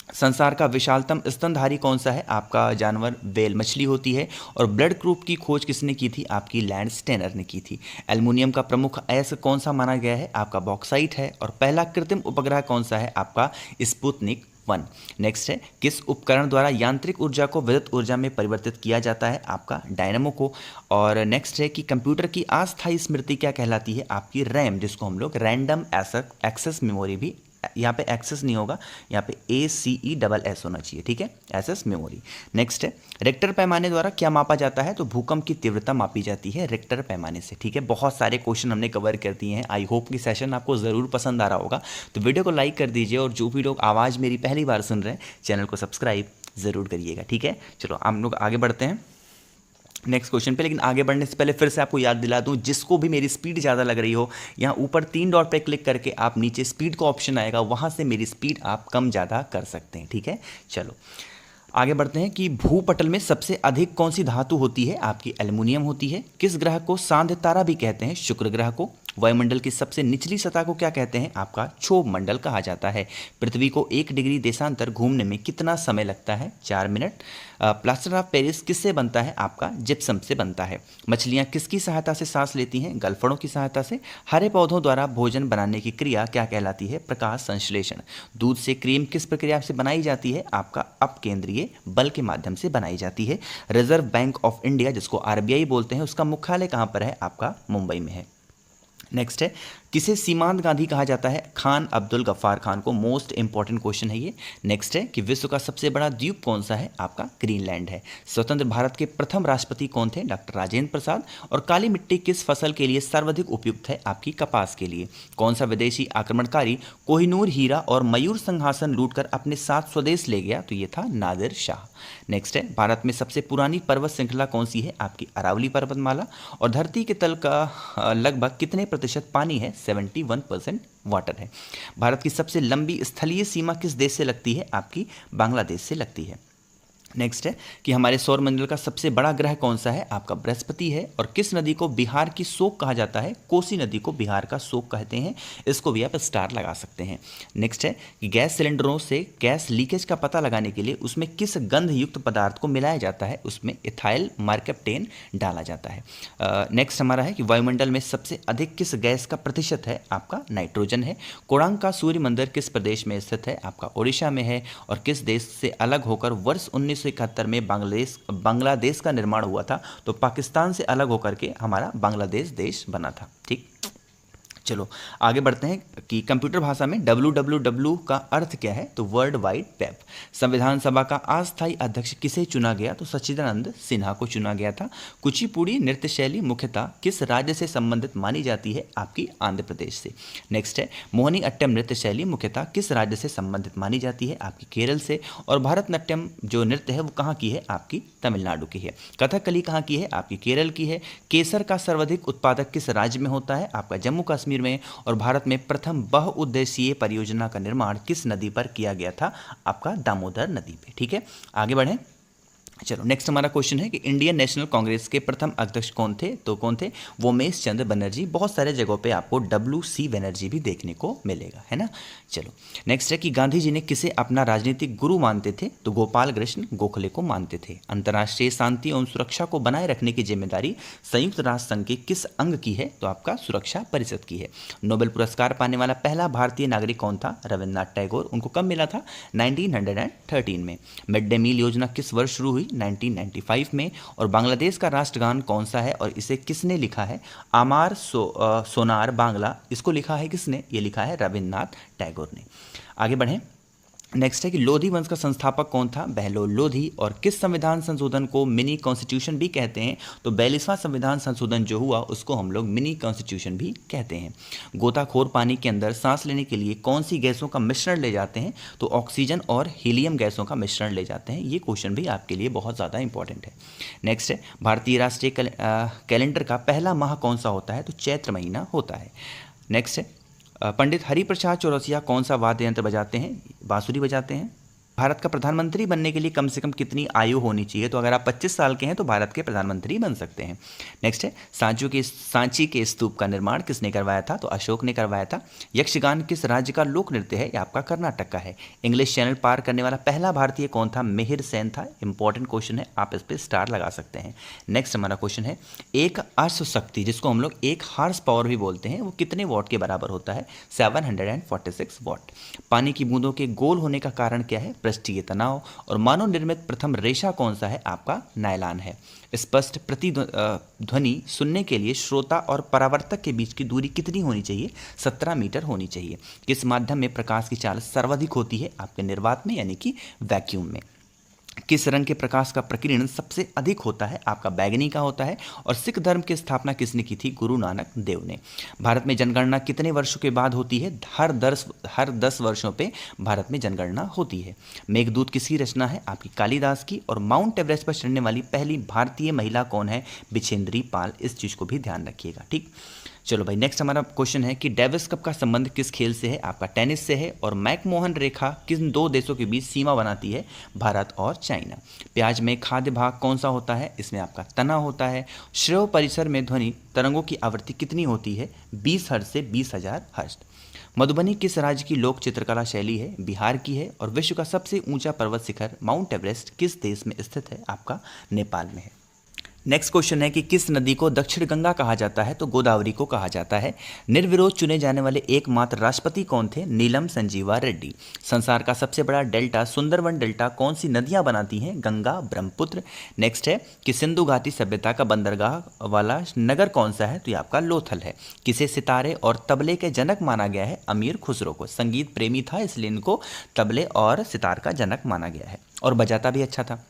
संसार का विशालतम स्तनधारी कौन सा है? आपका जानवर व्हेल मछली होती है। और ब्लड ग्रुप की खोज किसने की थी? आपकी लैंड स्टेनर ने की थी। एल्युमिनियम का प्रमुख अयस्क कौन सा माना गया है? आपका बॉक्साइट है। और पहला कृत्रिम उपग्रह कौन सा है? आपका स्पुतनिक 1। नेक्स्ट है, किस उपकरण द्वारा यांत्रिक ऊर्जा को विद्युत ऊर्जा में परिवर्तित किया जाता है? आपका डायनामो को। और नेक्स्ट है कि कंप्यूटर की अस्थायी स्मृति क्या कहलाती है? आपकी रैम, जिसको हम लोग रैंडम एक्सेस मेमोरी भी, यहाँ पे एक्सेस नहीं होगा, यहाँ पे ACESS होना चाहिए, ठीक है, एक्सेस मेमोरी। नेक्स्ट है, रिक्टर पैमाने द्वारा क्या मापा जाता है? तो भूकंप की तीव्रता मापी जाती है रिक्टर पैमाने से, ठीक है। बहुत सारे क्वेश्चन हमने कवर कर दिए हैं। आई होप कि सेशन आपको ज़रूर पसंद आ रहा होगा। तो वीडियो को लाइक कर दीजिए, और जो भी लोग आवाज़ मेरी पहली बार सुन रहे हैं, चैनल को सब्सक्राइब ज़रूर करिएगा, ठीक है। चलो हम लोग आगे बढ़ते हैं नेक्स्ट क्वेश्चन पे। लेकिन आगे बढ़ने से पहले फिर से आपको याद दिला दूं, जिसको भी मेरी स्पीड ज़्यादा लग रही हो, यहाँ ऊपर 3 डॉट पे क्लिक करके आप नीचे स्पीड का ऑप्शन आएगा, वहाँ से मेरी स्पीड आप कम ज़्यादा कर सकते हैं, ठीक है। चलो आगे बढ़ते हैं कि भूपटल में सबसे अधिक कौन सी धातु होती है? आपकी एल्युमिनियम होती है। किस ग्रह को सांध्य तारा भी कहते हैं? शुक्र ग्रह को। वायुमंडल की सबसे निचली सतह को क्या कहते हैं? आपका क्षोभ मंडल कहा जाता है। पृथ्वी को 1 डिग्री देशांतर घूमने में कितना समय लगता है? 4 मिनट। प्लास्टर ऑफ पेरिस किससे बनता है? आपका जिप्सम से बनता है। मछलियाँ किसकी सहायता से सांस लेती हैं? गलफड़ों की सहायता से। हरे पौधों द्वारा भोजन बनाने की क्रिया क्या कहलाती है? प्रकाश संश्लेषण। दूध से क्रीम किस प्रक्रिया से बनाई जाती है? आपका अपकेंद्रीय बल के माध्यम से बनाई जाती है। रिजर्व बैंक ऑफ इंडिया, जिसको RBI बोलते हैं, उसका मुख्यालय कहाँ पर है? आपका मुंबई में है। नेक्स्ट है, किसे सीमांत गांधी कहा जाता है? खान अब्दुल गफ्फार खान को। मोस्ट इंपॉर्टेंट क्वेश्चन है ये। नेक्स्ट है कि विश्व का सबसे बड़ा द्वीप कौन सा है? आपका ग्रीनलैंड है। स्वतंत्र भारत के प्रथम राष्ट्रपति कौन थे? डॉक्टर राजेंद्र प्रसाद। और काली मिट्टी किस फसल के लिए सर्वाधिक उपयुक्त है? आपकी कपास के लिए। कौन सा विदेशी आक्रमणकारी कोहिनूर हीरा और मयूर सिंहासन लूटकर अपने साथ स्वदेश ले गया? तो ये था नादिर शाह। नेक्स्ट है, भारत में सबसे पुरानी पर्वत श्रृंखला कौन सी है? आपकी अरावली पर्वतमाला। और धरती के तल का लगभग कितने प्रतिशत पानी है? 71% वाटर है। भारत की सबसे लंबी स्थलीय सीमा किस देश से लगती है? आपकी बांग्लादेश से लगती है। नेक्स्ट है कि हमारे सौरमंडल का सबसे बड़ा ग्रह कौन सा है? आपका बृहस्पति है। और किस नदी को बिहार की शोक कहा जाता है? कोसी नदी को बिहार का शोक कहते हैं। इसको भी आप स्टार लगा सकते हैं। नेक्स्ट है कि गैस सिलेंडरों से गैस लीकेज का पता लगाने के लिए उसमें किस गंध युक्त पदार्थ को मिलाया जाता है? उसमें इथाइल मर्कैप्टेन डाला जाता है। नेक्स्ट हमारा है कि वायुमंडल में सबसे अधिक किस गैस का प्रतिशत है? आपका नाइट्रोजन है। कोणार्क का सूर्य मंदिर किस प्रदेश में स्थित है? आपका ओडिशा में है। और किस देश से अलग होकर वर्ष 1971 में बांग्लादेश का निर्माण हुआ था? तो पाकिस्तान से अलग होकर के हमारा बांग्लादेश देश बना था, ठीक। चलो आगे बढ़ते हैं कि कंप्यूटर भाषा में www का अर्थ क्या है? तो वर्ल्ड वाइड वेब। संविधान सभा का अस्थायी अध्यक्ष किसे चुना गया? तो सच्चिदानंद सिन्हा को चुना गया था। कुचिपुड़ी नृत्य शैली मुख्यतः किस राज्य से संबंधित मानी जाती है? आपकी आंध्र प्रदेश से। नेक्स्ट है, मोहिनी अट्टम नृत्य शैली मुख्यतः किस राज्य से संबंधित मानी जाती है? आपकी केरल से। और भारतनाट्यम जो नृत्य है वो कहाँ की है? आपकी तमिलनाडु की है। कथकली कहाँ की है? आपकी केरल की है। केसर का सर्वाधिक उत्पादक किस राज्य में होता है? आपका जम्मू कश्मीर में। और भारत में प्रथम बहुउद्देशीय परियोजना का निर्माण किस नदी पर किया गया था? आपका दामोदर नदी पे, ठीक है। आगे बढ़ें। चलो नेक्स्ट हमारा क्वेश्चन है कि इंडियन नेशनल कांग्रेस के प्रथम अध्यक्ष कौन थे? तो कौन थे? वोमेश चंद्र बनर्जी। बहुत सारे जगहों पे आपको WC बनर्जी भी देखने को मिलेगा, है ना। चलो नेक्स्ट है कि गांधी जी ने किसे अपना राजनीतिक गुरु मानते थे? तो गोपाल कृष्ण गोखले को मानते थे। अंतर्राष्ट्रीय शांति एवं सुरक्षा को बनाए रखने की जिम्मेदारी संयुक्त राष्ट्र संघ के किस अंग की है? तो आपका सुरक्षा परिषद की है। नोबेल पुरस्कार पाने वाला पहला भारतीय नागरिक कौन था? रविन्द्रनाथ टैगोर। उनको कब मिला था? 1913 में। मिड डे मील योजना किस वर्ष शुरू हुई? 1995 में। और बांग्लादेश का राष्ट्रगान कौन सा है और इसे किसने लिखा है? आमार सोनार बांग्ला। इसको लिखा है किसने? ये लिखा है रविन्द्रनाथ टैगोर ने। आगे बढ़ें। नेक्स्ट है कि लोधी वंश का संस्थापक कौन था? बहलोल लोधी। और किस संविधान संशोधन को मिनी कॉन्स्टिट्यूशन भी कहते हैं? तो 42वां संविधान संशोधन जो हुआ उसको हम लोग मिनी कॉन्स्टिट्यूशन भी कहते हैं। गोताखोर पानी के अंदर सांस लेने के लिए कौन सी गैसों का मिश्रण ले जाते हैं? तो ऑक्सीजन और हीलियम गैसों का मिश्रण ले जाते हैं। ये क्वेश्चन भी आपके लिए बहुत ज़्यादा इंपॉर्टेंट है। नेक्स्ट है, भारतीय राष्ट्रीय कैलेंडर का पहला माह कौन सा होता है? तो चैत्र महीना होता है। नेक्स्ट है, पंडित हरिप्रसाद चौरसिया कौन सा वाद्य यंत्र बजाते हैं? बांसुरी बजाते हैं। भारत का प्रधानमंत्री बनने के लिए कम से कम कितनी आयु होनी चाहिए? तो अगर आप 25 साल के हैं तो भारत के प्रधानमंत्री बन सकते हैं। नेक्स्ट है, सांची के स्तूप का निर्माण किसने करवाया था? तो अशोक ने करवाया था। यक्षगान किस राज्य का लोक नृत्य है? ये आपका कर्नाटक का है। इंग्लिश चैनल पार करने वाला पहला भारतीय कौन था? मिहिर सेन था। इंपॉर्टेंट क्वेश्चन है, आप इस पर स्टार लगा सकते हैं। नेक्स्ट हमारा क्वेश्चन है, एक अश्वशक्ति जिसको हम लोग एक हॉर्स पावर भी बोलते हैं, वो कितने वॉट के बराबर होता है? 746 वॉट। पानी की बूंदों के गोल होने का कारण क्या है? पृष्ठीय तनाव। और मानव निर्मित प्रथम रेशा कौन सा है? आपका नायलॉन है। स्पष्ट प्रतिध्वनि सुनने के लिए श्रोता और परावर्तक के बीच की दूरी कितनी होनी चाहिए? 17 मीटर होनी चाहिए। किस माध्यम में प्रकाश की चाल सर्वाधिक होती है? आपके निर्वात में यानी कि वैक्यूम में। किस रंग के प्रकाश का प्रकीर्णन सबसे अधिक होता है? आपका बैगनी का होता है। और सिख धर्म की स्थापना किसने की थी? गुरु नानक देव ने। भारत में जनगणना कितने वर्षों के बाद होती है? हर 10 वर्षों पे भारत में जनगणना होती है। मेघदूत किसकी रचना है? आपकी कालिदास की। और माउंट एवरेस्ट पर चढ़ने वाली पहली भारतीय महिला कौन है? बिछेंद्री पाल। इस चीज़ को भी ध्यान रखिएगा, ठीक। चलो भाई, नेक्स्ट हमारा क्वेश्चन है कि डेविस कप का संबंध किस खेल से है? आपका टेनिस से है। और मैकमोहन रेखा किन दो देशों के बीच सीमा बनाती है? भारत और चाइना। प्याज में खाद्य भाग कौन सा होता है? इसमें आपका तना होता है। श्रेय परिसर में ध्वनि तरंगों की आवृत्ति कितनी होती है? 20 हर्ट्ज से 20,000 हर्ट्ज। मधुबनी किस राज्य की लोक चित्रकला शैली है? बिहार की है। और विश्व का सबसे ऊंचा पर्वत शिखर माउंट एवरेस्ट किस देश में स्थित है? आपका नेपाल में है। नेक्स्ट क्वेश्चन है कि किस नदी को दक्षिण गंगा कहा जाता है? तो गोदावरी को कहा जाता है। निर्विरोध चुने जाने वाले एकमात्र राष्ट्रपति कौन थे? नीलम संजीवा रेड्डी। संसार का सबसे बड़ा डेल्टा सुंदरवन डेल्टा कौन सी नदियां बनाती हैं? गंगा, ब्रह्मपुत्र। नेक्स्ट है कि सिंधु घाटी सभ्यता का बंदरगाह वाला नगर कौन सा है? तो ये आपका लोथल है। किसे सितारे और तबले के जनक माना गया है? अमीर खुसरो को। संगीत प्रेमी था इसलिए इनको तबले और सितार का जनक माना गया है। और बजाता भी अच्छा था।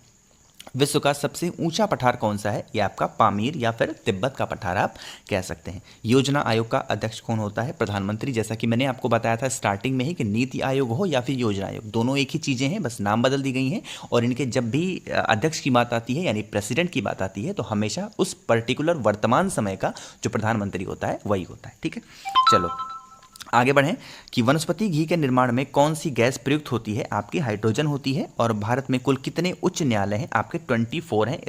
विश्व का सबसे ऊंचा पठार कौन सा है? ये आपका पामीर या फिर तिब्बत का पठार आप कह सकते हैं। योजना आयोग का अध्यक्ष कौन होता है? प्रधानमंत्री। जैसा कि मैंने आपको बताया था स्टार्टिंग में ही कि नीति आयोग हो या फिर योजना आयोग, दोनों एक ही चीज़ें हैं, बस नाम बदल दी गई हैं। और इनके जब भी अध्यक्ष की बात आती है यानी प्रेसिडेंट की बात आती है तो हमेशा उस पर्टिकुलर वर्तमान समय का जो प्रधानमंत्री होता है वही होता है, ठीक है। चलो आगे बढ़ें कि वनस्पति घी के निर्माण में कौन सी गैस प्रयुक्त होती है? आपकी हाइड्रोजन होती है। और भारत में कुल कितने उच्च न्यायालय हैं? आपके 24 हैं।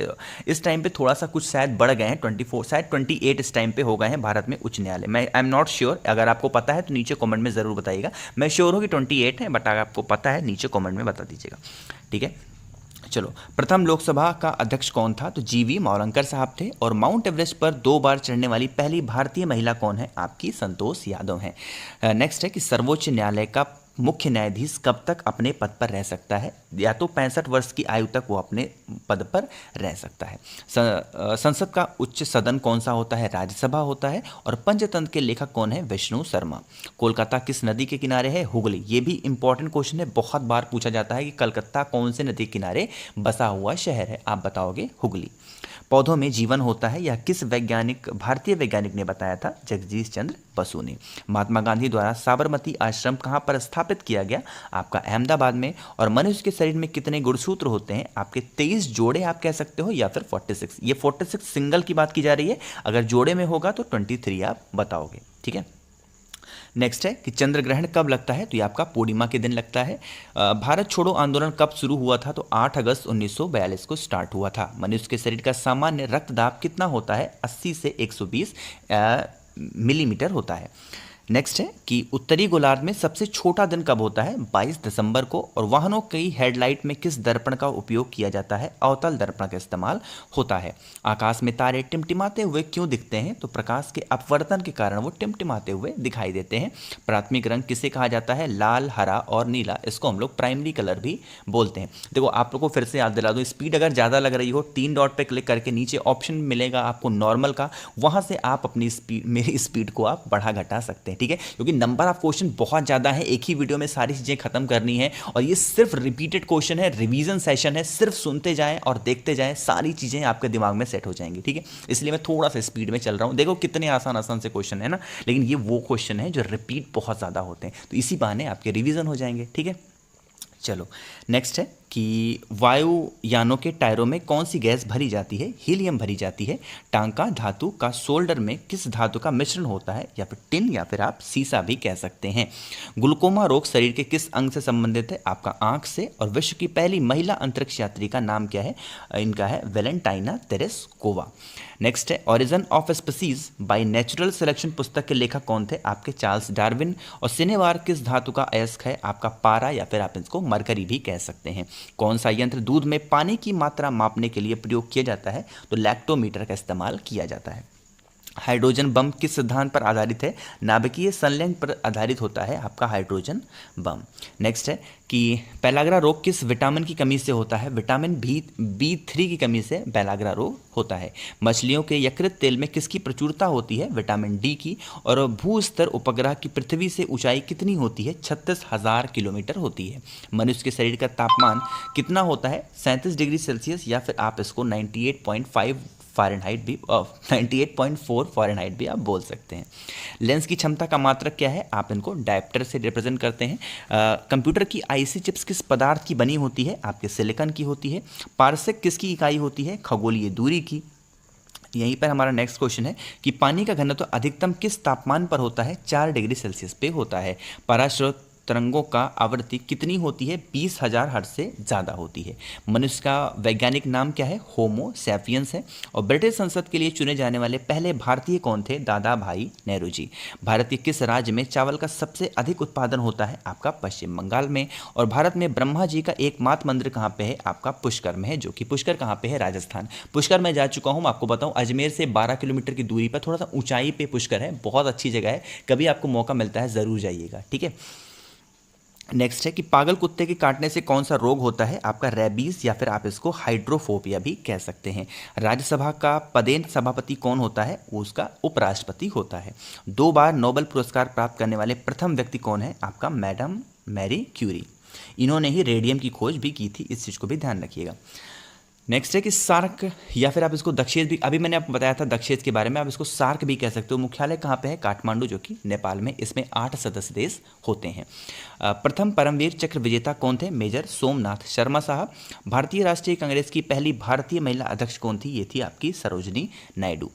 इस टाइम पे थोड़ा सा कुछ शायद बढ़ गए हैं, 24 शायद 28 इस टाइम पे हो गए हैं भारत में उच्च न्यायालय। मैं आई एम नॉट श्योर, अगर आपको पता है तो नीचे कॉमेंट में ज़रूर बताइएगा। मैं श्योर हूँ कि 28 है, बट अगर आपको पता है नीचे कॉमेंट में बता दीजिएगा, ठीक है। चलो, प्रथम लोकसभा का अध्यक्ष कौन था? तो जीवी मावलंकर साहब थे। और माउंट एवरेस्ट पर 2 बार चढ़ने वाली पहली भारतीय महिला कौन है? आपकी संतोष यादव हैं। नेक्स्ट है कि सर्वोच्च न्यायालय का मुख्य न्यायाधीश कब तक अपने पद पर रह सकता है? या तो 65 वर्ष की आयु तक वो अपने पद पर रह सकता है। संसद का उच्च सदन कौन सा होता है? राज्यसभा होता है। और पंचतंत्र के लेखक कौन है? विष्णु शर्मा। कोलकाता किस नदी के किनारे है? हुगली। ये भी इंपॉर्टेंट क्वेश्चन है, बहुत बार पूछा जाता है कि कलकत्ता कौन से नदी के किनारे बसा हुआ शहर है? आप बताओगे हुगली। पौधों में जीवन होता है या किस भारतीय वैज्ञानिक ने बताया था? जगदीश चंद्र बसु ने। महात्मा गांधी द्वारा साबरमती आश्रम कहाँ पर स्थापित किया गया? आपका अहमदाबाद में। और मनुष्य के शरीर में कितने गुणसूत्र होते हैं? आपके 23 जोड़े आप कह सकते हो या फिर 46। ये 46 सिंगल की बात की जा रही है, अगर जोड़े में होगा तो 23 आप बताओगे, ठीक है। नेक्स्ट है कि चंद्र ग्रहण कब लगता है? तो ये आपका पूर्णिमा के दिन लगता है। भारत छोड़ो आंदोलन कब शुरू हुआ था? तो 8 अगस्त 1942 को स्टार्ट हुआ था। मनुष्य के शरीर का सामान्य रक्तदाब कितना होता है? 80 से 120 मिलीमीटर होता है। नेक्स्ट है कि उत्तरी गोलार्ध में सबसे छोटा दिन कब होता है? 22 दिसंबर को। और वाहनों की हेडलाइट में किस दर्पण का उपयोग किया जाता है? अवतल दर्पण का इस्तेमाल होता है। आकाश में तारे टिमटिमाते हुए क्यों दिखते हैं? तो प्रकाश के अपवर्तन के कारण वो टिमटिमाते हुए दिखाई देते हैं। प्राथमिक रंग किसे कहा जाता है? लाल, हरा और नीला। इसको हम लोग प्राइमरी कलर भी बोलते हैं। देखो आप लोग को फिर से याद दिला दूँ, स्पीड अगर ज़्यादा लग रही हो 3 डॉट पर क्लिक करके नीचे ऑप्शन मिलेगा आपको नॉर्मल का, वहाँ से आप अपनी मेरी स्पीड को आप बढ़ा घटा सकते हैं, ठीक है। क्योंकि नंबर ऑफ क्वेश्चन बहुत ज़्यादा है, एक ही वीडियो में सारी चीज़ें खत्म करनी है। और ये सिर्फ रिपीटेड क्वेश्चन है, रिवीजन सेशन है, सिर्फ सुनते जाएं और देखते जाएं, सारी चीज़ें आपके दिमाग में सेट हो जाएंगी, ठीक है। इसलिए मैं थोड़ा सा स्पीड में चल रहा हूँ। देखो कितने आसान आसान से क्वेश्चन है ना, लेकिन ये वो क्वेश्चन है जो रिपीट बहुत ज़्यादा होते हैं, तो इसी बहाने आपके रिविजन हो जाएंगे, ठीक है। चलो नेक्स्ट है कि वायुयानों के टायरों में कौन सी गैस भरी जाती है? हीलियम भरी जाती है। टांका धातु का सोल्डर में किस धातु का मिश्रण होता है? या फिर टिन, या फिर आप सीसा भी कह सकते हैं। ग्लूकोमा रोग शरीर के किस अंग से संबंधित है? आपका आंख से। और विश्व की पहली महिला अंतरिक्ष यात्री का नाम क्या है? इनका है वेलेंटाइना तेरेस्कोवा। नेक्स्ट है origin of species by natural selection पुस्तक के लेखक कौन थे? आपके चार्ल्स डार्विन। और सिनेवार किस धातु का अयस्क है? आपका पारा, या फिर आप इसको मरकरी भी कह सकते हैं। कौन सा यंत्र दूध में पानी की मात्रा मापने के लिए प्रयोग किया जाता है? तो लैक्टोमीटर का इस्तेमाल किया जाता है। हाइड्रोजन बम किस सिद्धांत पर आधारित है? नाभिकीय संलयन पर आधारित होता है आपका हाइड्रोजन बम। नेक्स्ट है कि पेलाग्रा रोग किस विटामिन की कमी से होता है? विटामिन B3 की कमी से पेलाग्रा रोग होता है। मछलियों के यकृत तेल में किसकी प्रचुरता होती है? विटामिन D की। और भू स्तर उपग्रह की पृथ्वी से ऊंचाई कितनी होती है? 36,000 किलोमीटर होती है। मनुष्य के शरीर का तापमान कितना होता है? 37 डिग्री सेल्सियस, या फिर आप इसको 98.5 फ़ारेनहाइट भी 98.4 फ़ारेनहाइट भी आप बोल सकते हैं। लेंस की क्षमता का मात्रक क्या है? आप इनको डायप्टर से रिप्रेजेंट करते हैं। कंप्यूटर की आईसी चिप्स किस पदार्थ की बनी होती है? आपके सिलिकॉन की होती है। पारसेक किसकी इकाई होती है? खगोलीय दूरी की। यहीं पर हमारा नेक्स्ट क्वेश्चन है कि पानी का घनत्व अधिकतम किस तापमान पर होता है? 4 डिग्री सेल्सियस पे होता है। पराश्रय तरंगों का आवृत्ति कितनी होती है? 20,000 हर्ट्ज से ज़्यादा होती है। मनुष्य का वैज्ञानिक नाम क्या है? होमो सैपियंस है। और ब्रिटिश संसद के लिए चुने जाने वाले पहले भारतीय कौन थे? दादा भाई नेहरू जी। भारत के किस राज्य में चावल का सबसे अधिक उत्पादन होता है? आपका पश्चिम बंगाल में। और भारत में ब्रह्मा जी का एकमात्र मंदिर कहाँ पे है? आपका पुष्कर में है, जो कि पुष्कर कहाँ पे है? राजस्थान। पुष्कर मैं जा चुका हूँ, आपको बताऊँ अजमेर से 12 किलोमीटर की दूरी पर थोड़ा सा ऊंचाई पे पुष्कर है। बहुत अच्छी जगह है, कभी आपको मौका मिलता है ज़रूर जाइएगा, ठीक है। नेक्स्ट है कि पागल कुत्ते के काटने से कौन सा रोग होता है? आपका रेबीज, या फिर आप इसको हाइड्रोफोबिया भी कह सकते हैं। राज्यसभा का पदेन सभापति कौन होता है? वो उसका उपराष्ट्रपति होता है। 2 बार नोबेल पुरस्कार प्राप्त करने वाले प्रथम व्यक्ति कौन है? आपका मैडम मैरी क्यूरी। इन्होंने ही रेडियम की खोज भी की थी, इस चीज़ को भी ध्यान रखिएगा। नेक्स्ट है कि सार्क, या फिर आप इसको दक्षेश भी, अभी मैंने आपको बताया था दक्षेश के बारे में, आप इसको सार्क भी कह सकते हो। मुख्यालय कहाँ पे है? काठमांडू, जो कि नेपाल में। इसमें 8 सदस्य देश होते हैं। प्रथम परमवीर चक्र विजेता कौन थे? मेजर सोमनाथ शर्मा साहब। भारतीय राष्ट्रीय कांग्रेस की पहली भारतीय महिला अध्यक्ष कौन थी? ये थी आपकी सरोजनी नायडू।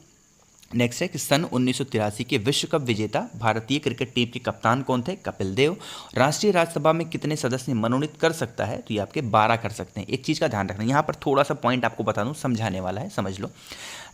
नेक्स्ट है कि सन 1983 के विश्व कप विजेता भारतीय क्रिकेट टीम के कप्तान कौन थे? कपिल देव। राष्ट्रीय राज्यसभा में कितने सदस्य मनोनीत कर सकता है? तो ये आपके 12 कर सकते हैं। एक चीज़ का ध्यान रखना, यहाँ पर थोड़ा सा पॉइंट आपको बता दूँ, समझाने वाला है, समझ लो।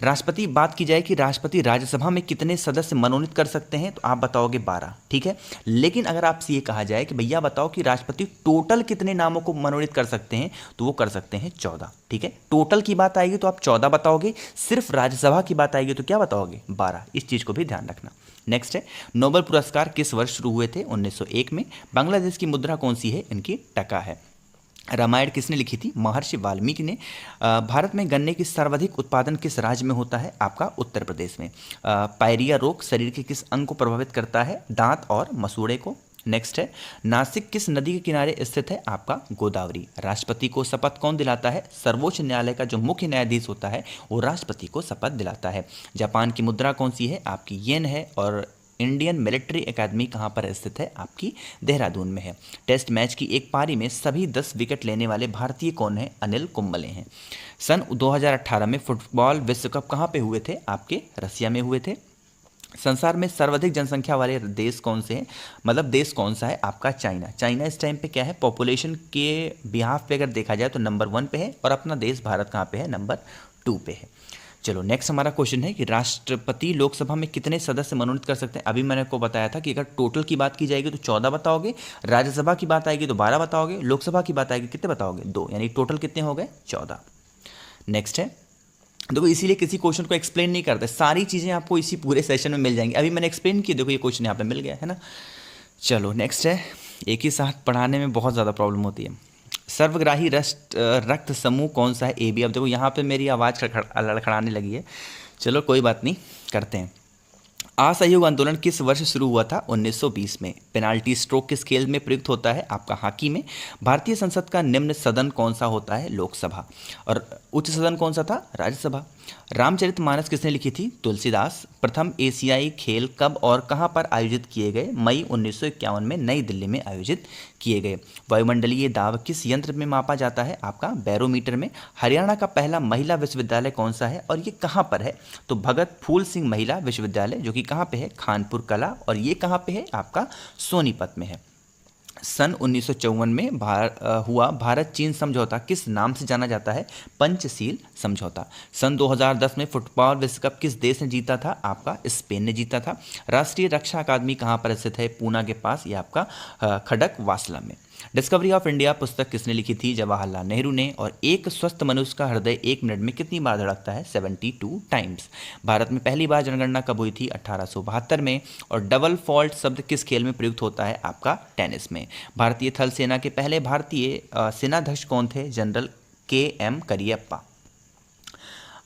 राष्ट्रपति, बात की जाए कि राष्ट्रपति राज्यसभा में कितने सदस्य मनोनीत कर सकते हैं, तो आप बताओगे 12, ठीक है। लेकिन अगर आपसे ये कहा जाए कि भैया बताओ कि राष्ट्रपति टोटल कितने नामों को मनोनीत कर सकते हैं, तो वो कर सकते हैं 14, ठीक है। टोटल की बात आएगी तो आप 14 बताओगे, सिर्फ राज्यसभा की बात आएगी तो क्या बताओगे? 12। इस चीज़ को भी ध्यान रखना। नेक्स्ट है नोबेल पुरस्कार किस वर्ष शुरू हुए थे? 1901 में। बांग्लादेश की मुद्रा कौन सी है? इनकी टका है। रामायण किसने लिखी थी? महर्षि वाल्मीकि ने। भारत में गन्ने की सर्वाधिक उत्पादन किस राज्य में होता है? आपका उत्तर प्रदेश में। पायरिया रोग शरीर के किस अंग को प्रभावित करता है? दांत और मसूड़े को। नेक्स्ट है नासिक किस नदी के किनारे स्थित है? आपका गोदावरी। राष्ट्रपति को शपथ कौन दिलाता है? सर्वोच्च न्यायालय का जो मुख्य न्यायाधीश होता है वो राष्ट्रपति को शपथ दिलाता है। जापान की मुद्रा कौन सी है? आपकी येन है। और इंडियन मिलिट्री एकेडमी कहाँ पर स्थित है? आपकी देहरादून में है। टेस्ट मैच की एक पारी में सभी 10 विकेट लेने वाले भारतीय कौन है? अनिल कुंबले हैं। सन 2018 में फुटबॉल विश्व कप कहाँ पे हुए थे? आपके रसिया में हुए थे। संसार में सर्वाधिक जनसंख्या वाले देश कौन से हैं? मतलब देश कौन सा है? आपका चाइना। चाइना इस टाइम पे क्या है? पॉपुलेशन के बिहाफ पे अगर देखा जाए तो नंबर 1 पे है, और अपना देश भारत कहाँ पे है? नंबर 2 पे है। चलो नेक्स्ट हमारा क्वेश्चन है कि राष्ट्रपति लोकसभा में कितने सदस्य मनोनीत कर सकते हैं? अभी मैंने आपको बताया था कि अगर टोटल की बात की जाएगी तो 14 बताओगे, राज्यसभा की बात आएगी तो 12 बताओगे, लोकसभा की बात आएगी कितने बताओगे? 2, यानी टोटल कितने हो गए? 14। नेक्स्ट है, देखो इसीलिए किसी क्वेश्चन को एक्सप्लेन नहीं करते, सारी चीज़ें आपको इसी पूरे सेशन में मिल जाएंगी। अभी मैंने एक्सप्लेन की, देखो ये क्वेश्चन यहाँ पे मिल गया है ना। चलो नेक्स्ट है, एक ही साथ पढ़ाने में बहुत ज़्यादा प्रॉब्लम होती है। सर्वग्राही रक्त समूह कौन सा है? A B. अब देखो यहाँ पे मेरी आवाज़ लड़खड़ाने लगी है, चलो कोई बात नहीं, करते हैं। असहयोग आंदोलन किस वर्ष शुरू हुआ था? 1920 में। पेनाल्टी स्ट्रोक किस खेल में प्रयुक्त होता है? आपका हॉकी में। भारतीय संसद का निम्न सदन कौन सा होता है? लोकसभा। और उच्च सदन कौन सा था? राज्यसभा। रामचरितमानस किसने लिखी थी? तुलसीदास। प्रथम एशियाई खेल कब और कहां पर आयोजित किए गए? मई 1951 में नई दिल्ली में आयोजित किए गए। वायुमंडलीय दाब किस यंत्र में मापा जाता है? आपका बैरोमीटर में। हरियाणा का पहला महिला विश्वविद्यालय कौन सा है और ये कहां पर है? तो भगत फूल सिंह महिला विश्वविद्यालय, जो कि कहां पे है? खानपुर कला। और ये कहां पे है? आपका सोनीपत में है। सन 1954 में हुआ भारत चीन समझौता किस नाम से जाना जाता है? पंचशील समझौता। सन 2010 में फुटबॉल विश्व कप किस देश ने जीता था? आपका स्पेन ने जीता था। राष्ट्रीय रक्षा अकादमी कहाँ पर स्थित है? पूना के पास, ये आपका खड़क वासला में। डिस्कवरी ऑफ इंडिया पुस्तक किसने लिखी थी? जवाहरलाल नेहरू ने। और एक स्वस्थ मनुष्य का हृदय 1 मिनट में कितनी बार धड़कता है? 72 टाइम्स। भारत में पहली बार जनगणना कब हुई थी? 1872 में। और डबल फॉल्ट शब्द किस खेल में प्रयुक्त होता है? आपका टेनिस में। भारतीय थल सेना के पहले भारतीय सेनाध्यक्ष कौन थे? General KM Cariappa.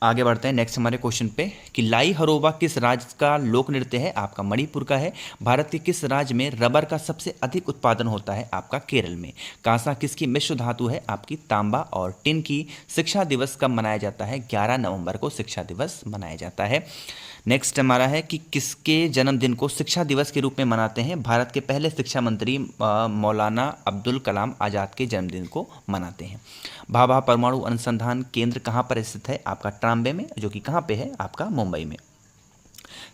आगे बढ़ते हैं नेक्स्ट हमारे क्वेश्चन पे कि लाई हरोबा किस राज्य का लोक नृत्य है? आपका मणिपुर का है। भारत के किस राज्य में रबर का सबसे अधिक उत्पादन होता है? आपका केरल में। कांसा किसकी मिश्र धातु है? आपकी तांबा। और टिन की। शिक्षा दिवस कब मनाया जाता है? 11 नवंबर को शिक्षा दिवस मनाया जाता है। नेक्स्ट हमारा है कि किसके जन्मदिन को शिक्षा दिवस के रूप में मनाते हैं? भारत के पहले शिक्षा मंत्री मौलाना अब्दुल कलाम आज़ाद के जन्मदिन को मनाते हैं। भाभा परमाणु अनुसंधान केंद्र कहाँ पर स्थित है? आपका ट्राम्बे में, जो कि कहाँ पे है? आपका मुंबई में।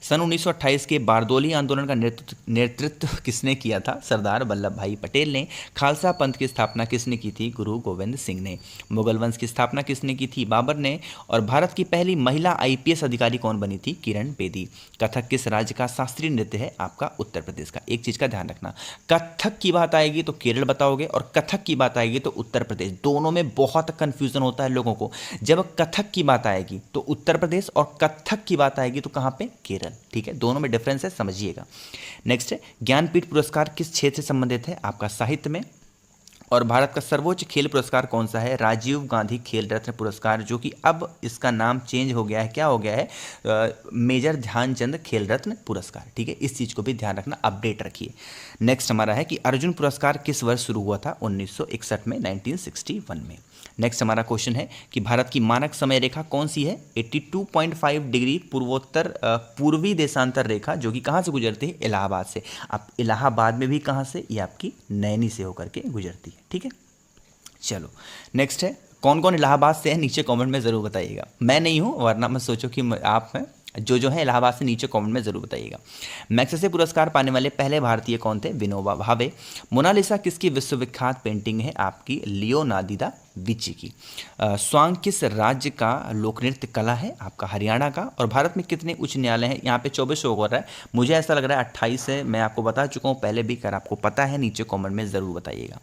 सन 1928 के बारदोली आंदोलन का नेतृत्व किसने किया था? सरदार वल्लभ भाई पटेल ने। खालसा पंथ की स्थापना किसने की थी? गुरु गोविंद सिंह ने। मुगल वंश की स्थापना किसने की थी? बाबर ने। और भारत की पहली महिला IPS अधिकारी कौन बनी थी? किरण बेदी। कथक किस राज्य का शास्त्रीय नृत्य है? आपका उत्तर प्रदेश का। एक चीज़ का ध्यान रखना, कथक की बात आएगी तो केरल बताओगे और कथक की बात आएगी तो उत्तर प्रदेश। दोनों में बहुत कन्फ्यूजन होता है लोगों को। जब कथक की बात आएगी तो उत्तर प्रदेश और कथक की बात आएगी तो कहाँ पे? केरल। ठीक है, दोनों में डिफरेंस है, समझिएगा। नेक्स्ट है ज्ञानपीठ पुरस्कार किस क्षेत्र से संबंधित है? आपका साहित्य में। और भारत का सर्वोच्च खेल पुरस्कार कौन सा है? राजीव गांधी खेल रत्न पुरस्कार, जो कि अब इसका नाम चेंज हो गया है। क्या हो गया है? मेजर ध्यानचंद खेल रत्न पुरस्कार। ठीक है, इस चीज़ को भी ध्यान रखना, अपडेट रखिए। नेक्स्ट हमारा है कि अर्जुन पुरस्कार किस वर्ष शुरू हुआ था? 1961 में, 1961 में। नेक्स्ट हमारा क्वेश्चन है कि भारत की मानक समय रेखा कौन सी है? 82.5 डिग्री पूर्वोत्तर पूर्वी देशांतर रेखा, जो कि कहाँ से गुजरती है? इलाहाबाद से। अब इलाहाबाद में भी कहाँ से? ये आपकी नैनी से होकर के गुजरती है। ठीक है, चलो नेक्स्ट है कौन कौन इलाहाबाद से है? नीचे कमेंट में ज़रूर बताइएगा। मैं नहीं हूँ, वरना मत सोचो कि आप हैं। जो है इलाहाबाद से, नीचे कमेंट में ज़रूर बताइएगा। मैग्सेसे पुरस्कार पाने वाले पहले भारतीय कौन थे? विनोबा भावे। मोनालिसा किसकी विश्वविख्यात पेंटिंग है? आपकी लियोनार्डो दा विंची की। स्वांग किस राज्य का लोक नृत्य कला है? आपका हरियाणा का। और भारत में कितने उच्च न्यायालय हैं? यहाँ पे 24 शो हो रहा है, मुझे ऐसा लग रहा है 28 है। मैं आपको बता चुका हूँ पहले भी, अगर आपको पता है नीचे कमेंट में ज़रूर बताइएगा।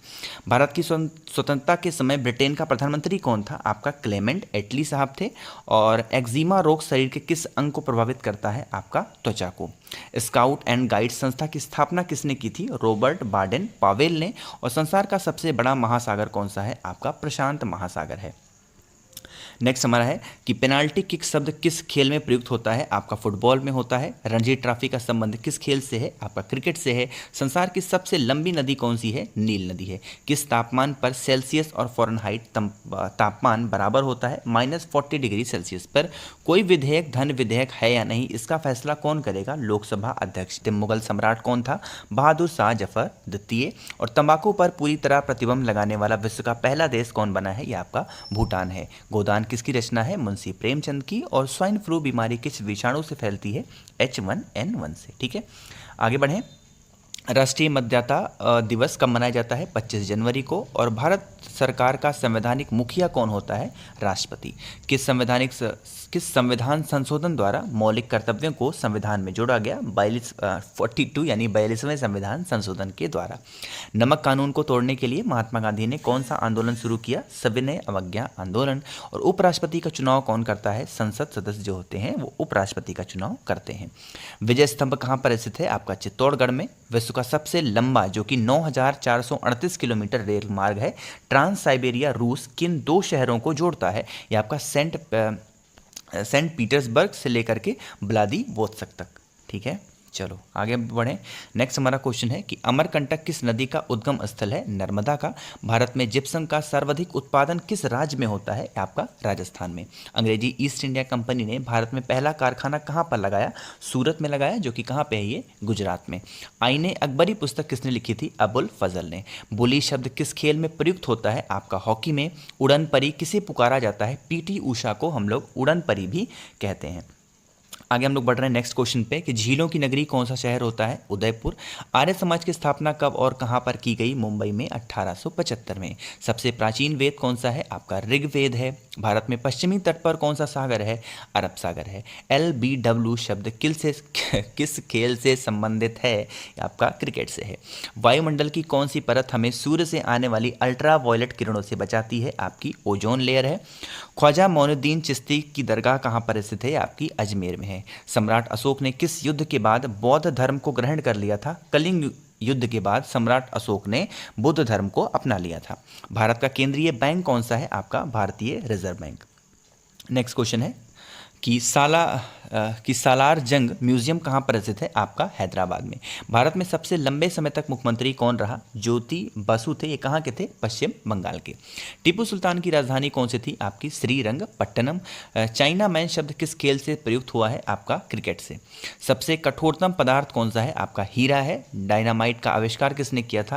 भारत की स्वतंत्रता के समय ब्रिटेन का प्रधानमंत्री कौन था? आपका क्लेमेंट एटली साहब थे। और एक्जिमा रोग शरीर के किस अंग को प्रभावित करता है? आपका त्वचा को। स्काउट एंड गाइड संस्था की स्थापना किसने की थी? रॉबर्ट बाडेन पावेल ने। और संसार का सबसे बड़ा महासागर कौन सा है? आपका प्रशांत महासागर है। नेक्स्ट हमारा है कि पेनाल्टी किक शब्द किस खेल में प्रयुक्त होता है? आपका फुटबॉल में होता है। रणजी ट्रॉफी का संबंध किस खेल से है? आपका क्रिकेट से है। संसार की सबसे लंबी नदी कौन सी है? नील नदी है। किस तापमान पर सेल्सियस और फ़ारेनहाइट तापमान बराबर होता है? -40 डिग्री सेल्सियस पर। कोई विधेयक धन विधेयक है या नहीं, इसका फैसला कौन करेगा? लोकसभा अध्यक्ष। मुगल सम्राट कौन था? बहादुर शाह जफर द्वितीय। और तंबाकू पर पूरी तरह प्रतिबंध लगाने वाला विश्व का पहला देश कौन बना है? यह आपका भूटान है। गोदान किसकी रचना है? मुंशी प्रेमचंद की। और स्वाइन फ्लू बीमारी किस विषाणु से फैलती है? H1N1 से। ठीक है, आगे बढ़ें। राष्ट्रीय मतदाता दिवस कब मनाया जाता है? 25 जनवरी को। और भारत सरकार का संवैधानिक मुखिया कौन होता है? राष्ट्रपति। किस संविधान संशोधन द्वारा मौलिक कर्तव्यों को संविधान में जोड़ा गया? 42 यानी 42वें संविधान संशोधन के द्वारा। नमक कानून को तोड़ने के लिए महात्मा गांधी ने कौन सा आंदोलन शुरू किया? सविनय अवज्ञा आंदोलन। और उपराष्ट्रपति का चुनाव कौन करता है? संसद सदस्य जो होते हैं वो उपराष्ट्रपति का चुनाव करते हैं। विजय स्तंभ कहाँ पर स्थित है? आपका चित्तौड़गढ़ में। विश्व का सबसे लंबा, जो कि 9,438 किलोमीटर रेल मार्ग है, ट्रांस साइबेरिया रूस किन 2 शहरों को जोड़ता है? यह आपका सेंट पीटर्सबर्ग से लेकर के व्लादिवोस्तोक तक। ठीक है, चलो आगे बढ़ें। नेक्स्ट हमारा क्वेश्चन है कि अमरकंटक किस नदी का उद्गम स्थल है? नर्मदा का। भारत में जिप्सम का सर्वाधिक उत्पादन किस राज्य में होता है? आपका राजस्थान में। अंग्रेजी ईस्ट इंडिया कंपनी ने भारत में पहला कारखाना कहाँ पर लगाया? सूरत में लगाया, जो कि कहाँ पे है? ये गुजरात में। आईने अकबरी पुस्तक किसने लिखी थी? अबुल फजल ने। बुली शब्द किस खेल में प्रयुक्त होता है? आपका हॉकी में। उड़न परी किसे पुकारा जाता है? पीटी उषा को हम लोग उड़न परी भी कहते हैं। आगे हम लोग बढ़ रहे हैं नेक्स्ट क्वेश्चन पे कि झीलों की नगरी कौन सा शहर होता है? उदयपुर। आर्य समाज की स्थापना कब और कहां पर की गई? मुंबई में 1875 में। सबसे प्राचीन वेद कौन सा है? आपका ऋग्वेद है। भारत में पश्चिमी तट पर कौन सा सागर है? अरब सागर है। LBW शब्द किस खेल से संबंधित है? आपका क्रिकेट से है। वायुमंडल की कौन सी परत हमें सूर्य से आने वाली अल्ट्रा वायलेट किरणों से बचाती है? आपकी ओजोन लेयर है। ख्वाजा मोइनुद्दीन चिश्ती की दरगाह कहाँ पर स्थित है? आपकी अजमेर में है। सम्राट अशोक ने किस युद्ध के बाद बौद्ध धर्म को ग्रहण कर लिया था? कलिंग युद्ध के बाद सम्राट अशोक ने बुद्ध धर्म को अपना लिया था। भारत का केंद्रीय बैंक कौन सा है? आपका भारतीय रिजर्व बैंक। नेक्स्ट क्वेश्चन है कि सालार जंग म्यूजियम कहाँ पर स्थित है? आपका हैदराबाद में। भारत में सबसे लंबे समय तक मुख्यमंत्री कौन रहा? ज्योति बसु थे। ये कहाँ के थे? पश्चिम बंगाल के। टीपू सुल्तान की राजधानी कौन सी थी? आपकी श्रीरंगपट्टनम। चाइना मैन शब्द किस खेल से प्रयुक्त हुआ है? आपका क्रिकेट से। सबसे कठोरतम पदार्थ कौन सा है? आपका हीरा है। डायनामाइट का आविष्कार किसने किया था?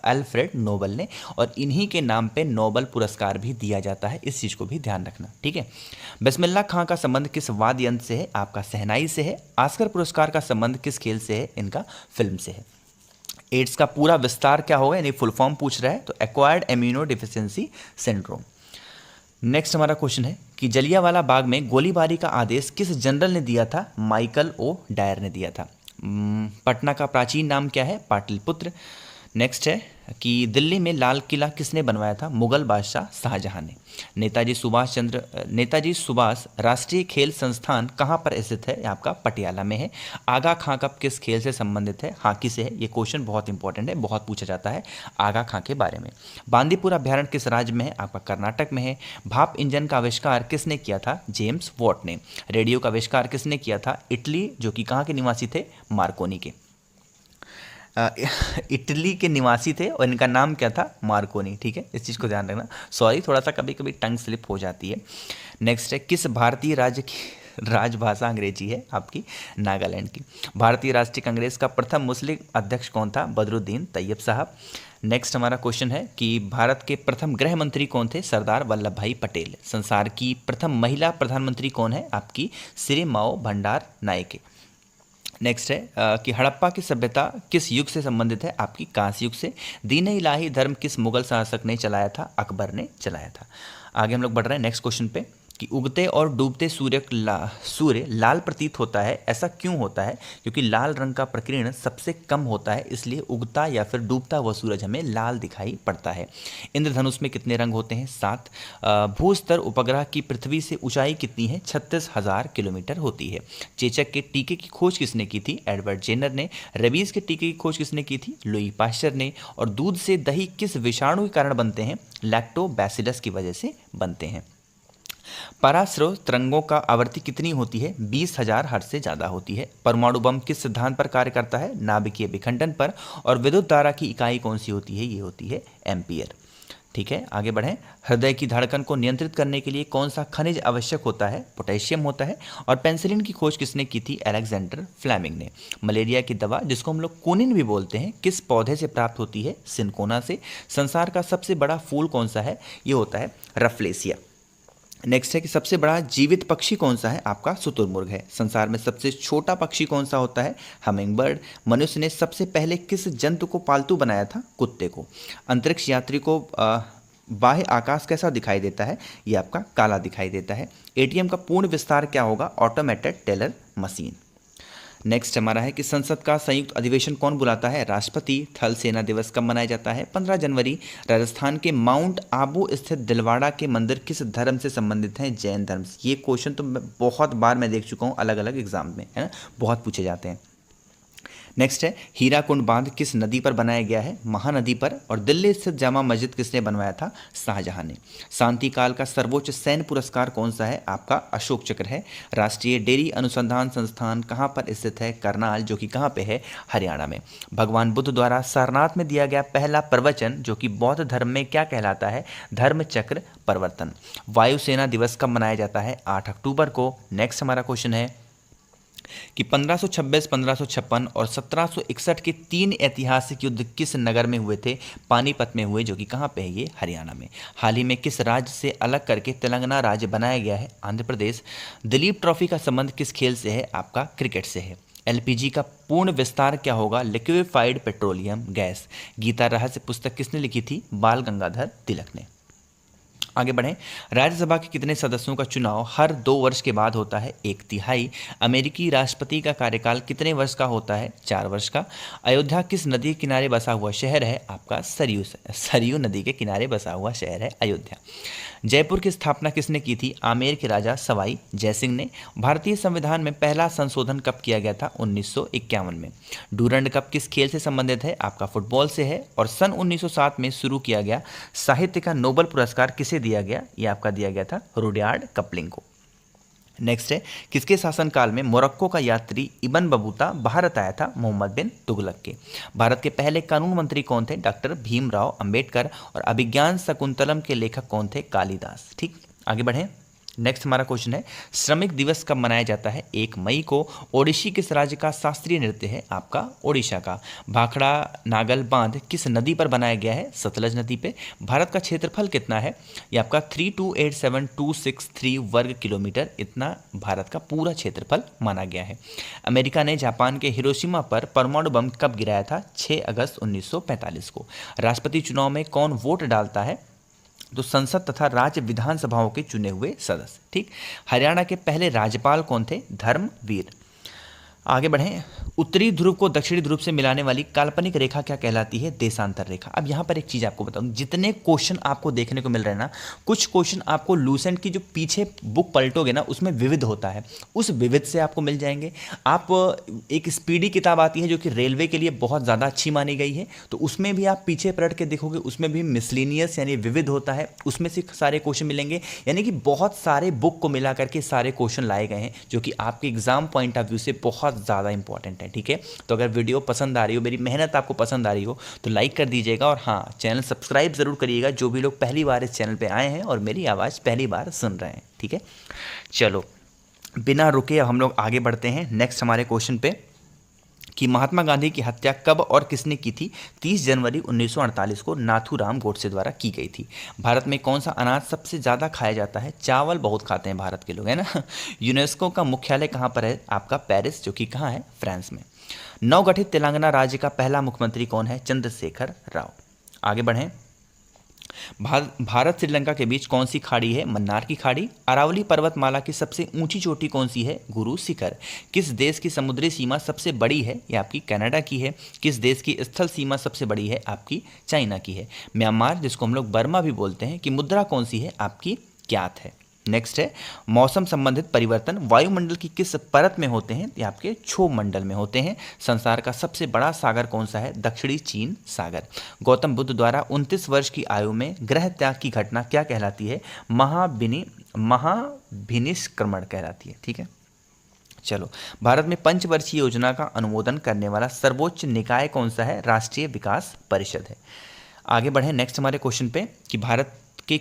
अल्फ्रेड नोबल ने। और इन्हीं के नाम पे नोबल पुरस्कार भी दिया जाता है, इस चीज़ को भी ध्यान रखना, ठीक है। बिस्मिल्लाह खां का संबंध किस वाद्य यंत्र से है? आपका शहनाई से है। ऑस्कर पुरस्कार का संबंध किस खेल से है? इनका फिल्म से है। एड्स का पूरा विस्तार क्या होगा, यानी फुल फॉर्म पूछ रहा है, तो acquired immuno deficiency syndrome. Next हमारा क्वेश्चन है कि जलियांवाला बाग में गोलीबारी का आदेश किस जनरल ने दिया था? माइकल ओ डायर ने दिया था। पटना का प्राचीन नाम क्या है? पाटलिपुत्र। नेक्स्ट है कि दिल्ली में लाल किला किसने बनवाया था? मुगल बादशाह शाहजहां ने। नेताजी सुभाष राष्ट्रीय खेल संस्थान कहाँ पर स्थित है? आपका पटियाला में है। आगा खां कब किस खेल से संबंधित है? हॉकी से है। ये क्वेश्चन बहुत इंपॉर्टेंट है, बहुत पूछा जाता है आगा खां के बारे में। बांदीपुरा अभ्यारण्य किस राज्य में है? आपका कर्नाटक में है। भाप इंजन का आविष्कार किसने किया था? जेम्स वॉट ने। रेडियो का आविष्कार किसने किया था? इटली, जो कि कहाँ के निवासी थे? मार्कोनी के। इटली के निवासी थे और इनका नाम क्या था? मार्कोनी, ठीक है, इस चीज़ को ध्यान रखना। सॉरी, थोड़ा सा कभी कभी टंग स्लिप हो जाती है। नेक्स्ट है किस भारतीय राज्य की राजभाषा अंग्रेजी है? आपकी नागालैंड की। भारतीय राष्ट्रीय कांग्रेस का प्रथम मुस्लिम अध्यक्ष कौन था? बदरुद्दीन तैयब साहब। नेक्स्ट हमारा क्वेश्चन है कि भारत के प्रथम गृह मंत्री कौन थे? सरदार वल्लभ भाई पटेल। संसार की प्रथम महिला प्रधानमंत्री कौन है? आपकी श्री माओ भंडार नायके। नेक्स्ट है कि हड़प्पा की सभ्यता किस युग से संबंधित है? आपकी कांस्य युग से। दीन इलाही धर्म किस मुगल शासक ने चलाया था? अकबर ने चलाया था। आगे हम लोग बढ़ रहे हैं नेक्स्ट क्वेश्चन पे कि उगते और डूबते सूर्य लाल प्रतीत होता है, ऐसा क्यों होता है? क्योंकि लाल रंग का प्रकीर्ण सबसे कम होता है, इसलिए उगता या फिर डूबता हुआ सूरज हमें लाल दिखाई पड़ता है। इंद्रधनुष में कितने रंग होते हैं? 7। भूस्तर उपग्रह की पृथ्वी से ऊंचाई कितनी है? 36,000 किलोमीटर होती है। चेचक के टीके की खोज किसने की थी? एडवर्ड जेनर ने। रेबीज के टीके की खोज किसने की थी? लुई पाश्चर ने। और दूध से दही किस विषाणु के कारण बनते हैं? लैक्टोबैसिलस की वजह से बनते हैं। पराश्रव तरंगों का आवृत्ति कितनी होती है? 20,000 हर्ट्ज से ज़्यादा होती है। परमाणु बम किस सिद्धांत पर कार्य करता है? नाभिकीय विखंडन पर। और विद्युत धारा की इकाई कौन सी होती है? ये होती है एम्पियर। ठीक है, आगे बढ़ें। हृदय की धड़कन को नियंत्रित करने के लिए कौन सा खनिज आवश्यक होता है? पोटेशियम होता है। और पेनिसिलिन की खोज किसने की थी? अलेक्जेंडर फ्लेमिंग ने। मलेरिया की दवा, जिसको हम लोग कोनिन भी बोलते हैं, किस पौधे से प्राप्त होती है? सिनकोना से। संसार का सबसे बड़ा फूल कौन सा है? ये होता है रफलेसिया। नेक्स्ट है कि सबसे बड़ा जीवित पक्षी कौन सा है? आपका शुतुरमुर्ग है। संसार में सबसे छोटा पक्षी कौन सा होता है? हमिंगबर्ड। मनुष्य ने सबसे पहले किस जंतु को पालतू बनाया था? कुत्ते को। अंतरिक्ष यात्री को बाह्य आकाश कैसा दिखाई देता है? ये आपका काला दिखाई देता है। एटीएम का पूर्ण विस्तार क्या होगा? Automated teller machine. नेक्स्ट हमारा है कि संसद का संयुक्त अधिवेशन कौन बुलाता है? राष्ट्रपति। थल सेना दिवस कब मनाया जाता है? 15 जनवरी। राजस्थान के माउंट आबू स्थित दिलवाड़ा के मंदिर किस धर्म से संबंधित हैं? जैन धर्म से। ये क्वेश्चन तो बहुत बार मैं देख चुका हूँ अलग अलग एग्जाम में, है ना, बहुत पूछे जाते हैं। नेक्स्ट है हीराकुंड बांध किस नदी पर बनाया गया है? महानदी पर। और दिल्ली स्थित जामा मस्जिद किसने बनवाया था? शाहजहां ने। शांति काल का सर्वोच्च सैन्य पुरस्कार कौन सा है? आपका अशोक चक्र है। राष्ट्रीय डेयरी अनुसंधान संस्थान कहाँ पर स्थित है? करनाल, जो कि कहाँ पे है? हरियाणा में। भगवान बुद्ध द्वारा सारनाथ में दिया गया पहला प्रवचन जो कि बौद्ध धर्म में क्या कहलाता है? धर्म चक्र प्रवर्तन। वायुसेना दिवस कब मनाया जाता है? 8 अक्टूबर को। नेक्स्ट हमारा क्वेश्चन है कि 1526, 1556 और 1761 के 3 ऐतिहासिक युद्ध किस नगर में हुए थे? पानीपत में हुए, जो कि कहाँ पे है? ये हरियाणा में। हाल ही में किस राज्य से अलग करके तेलंगाना राज्य बनाया गया है? आंध्र प्रदेश। दिलीप ट्रॉफी का संबंध किस खेल से है? आपका क्रिकेट से है। एलपीजी का पूर्ण विस्तार क्या होगा? Liquefied petroleum gas. गीता रहस्य पुस्तक किसने लिखी थी? बाल गंगाधर तिलक ने। आगे बढ़ें। राज्यसभा के कितने सदस्यों का चुनाव हर 2 वर्ष के बाद होता है? 1/3। अमेरिकी राष्ट्रपति का कार्यकाल कितने वर्ष का होता है? 4 वर्ष का। अयोध्या किस नदी के किनारे बसा हुआ शहर है? आपका सरयू नदी के किनारे बसा हुआ शहर है अयोध्या। जयपुर की स्थापना किसने की थी? आमेर के राजा सवाई जयसिंह ने। भारतीय संविधान में पहला संशोधन कब किया गया था? 1951 में। डूरंड कप किस खेल से संबंधित है? आपका फुटबॉल से है। और सन 1907 में शुरू किया गया साहित्य का नोबेल पुरस्कार किसे दिया गया? ये आपका दिया गया था रुडयार्ड कपलिंग को। नेक्स्ट है किसके शासनकाल में मोरक्को का यात्री इब्न बतूता भारत आया था? मोहम्मद बिन तुगलक के। भारत के पहले कानून मंत्री कौन थे? डॉक्टर भीमराव अंबेडकर। और अभिज्ञान शकुंतलम के लेखक कौन थे? कालिदास। ठीक, आगे बढ़ें। नेक्स्ट हमारा क्वेश्चन है श्रमिक दिवस कब मनाया जाता है? 1 मई को। ओडिशी किस राज्य का शास्त्रीय नृत्य है? आपका ओडिशा का। भाखड़ा नागल बांध किस नदी पर बनाया गया है? सतलज नदी पे। भारत का क्षेत्रफल कितना है? ये आपका 3287263 वर्ग किलोमीटर, इतना भारत का पूरा क्षेत्रफल माना गया है। अमेरिका ने जापान के हिरोशिमा पर परमाणु बम कब गिराया था? 6 अगस्त 1945 को। राष्ट्रपति चुनाव में कौन वोट डालता है? तो संसद तथा राज्य विधानसभाओं के चुने हुए सदस्य। ठीक, हरियाणा के पहले राज्यपाल कौन थे? धर्मवीर। आगे बढ़ें। उत्तरी ध्रुव को दक्षिणी ध्रुव से मिलाने वाली काल्पनिक रेखा क्या कहलाती है? देशांतर रेखा। अब यहाँ पर एक चीज़ आपको बताऊँ, जितने क्वेश्चन आपको देखने को मिल रहे हैं ना, कुछ क्वेश्चन आपको लूसेंट की जो पीछे बुक पलटोगे ना उसमें विविध होता है, उस विविध से आपको मिल जाएंगे। आप एक स्पीडी किताब आती है जो कि रेलवे के लिए बहुत ज़्यादा अच्छी मानी गई है, तो उसमें भी आप पीछे पलट के देखोगे, उसमें भी मिसलिनियस यानी विविध होता है, उसमें से सारे क्वेश्चन मिलेंगे। यानी कि बहुत सारे बुक को मिला करके सारे क्वेश्चन लाए गए हैं जो कि आपके एग्जाम पॉइंट ऑफ व्यू से बहुत ज़्यादा इंपॉर्टेंट है। ठीक है, तो अगर वीडियो पसंद आ रही हो, मेरी मेहनत आपको पसंद आ रही हो तो लाइक कर दीजिएगा। और हाँ, चैनल सब्सक्राइब ज़रूर करिएगा जो भी लोग पहली बार इस चैनल पे आए हैं और मेरी आवाज़ पहली बार सुन रहे हैं। ठीक है, चलो बिना रुके हम लोग आगे बढ़ते हैं नेक्स्ट हमारे क्वेश्चन पे कि महात्मा गांधी की हत्या कब और किसने की थी? 30 जनवरी 1948 को नाथूराम गोडसे द्वारा की गई थी। भारत में कौन सा अनाज सबसे ज़्यादा खाया जाता है? चावल बहुत खाते हैं भारत के लोग, है ना। यूनेस्को का मुख्यालय कहाँ पर है? आपका पेरिस, जो कि कहाँ है? फ्रांस में। नवगठित तेलंगाना राज्य का पहला मुख्यमंत्री कौन है? चंद्रशेखर राव। आगे बढ़ें। भारत श्रीलंका के बीच कौन सी खाड़ी है? मन्नार की खाड़ी। अरावली पर्वतमाला की सबसे ऊंची चोटी कौन सी है? गुरु शिखर। किस देश की समुद्री सीमा सबसे बड़ी है? ये आपकी कनाडा की है। किस देश की स्थल सीमा सबसे बड़ी है? आपकी चाइना की है। म्यांमार, जिसको हम लोग बर्मा भी बोलते हैं, की मुद्रा कौन सी है? आपकी ज्ञात है। नेक्स्ट है मौसम संबंधित परिवर्तन वायुमंडल की किस परत में होते हैं? ये आपके क्षोभ मंडल में होते हैं। संसार का सबसे बड़ा सागर कौन सा है? दक्षिणी चीन सागर। गौतम बुद्ध द्वारा 29 वर्ष की आयु में ग्रह त्याग की घटना क्या कहलाती है? महाभिनिष्क्रमण कहलाती है। ठीक है, चलो भारत में पंचवर्षीय योजना का अनुमोदन करने वाला सर्वोच्च निकाय कौन सा है? राष्ट्रीय विकास परिषद है। आगे बढ़े नेक्स्ट हमारे क्वेश्चन पे कि भारत के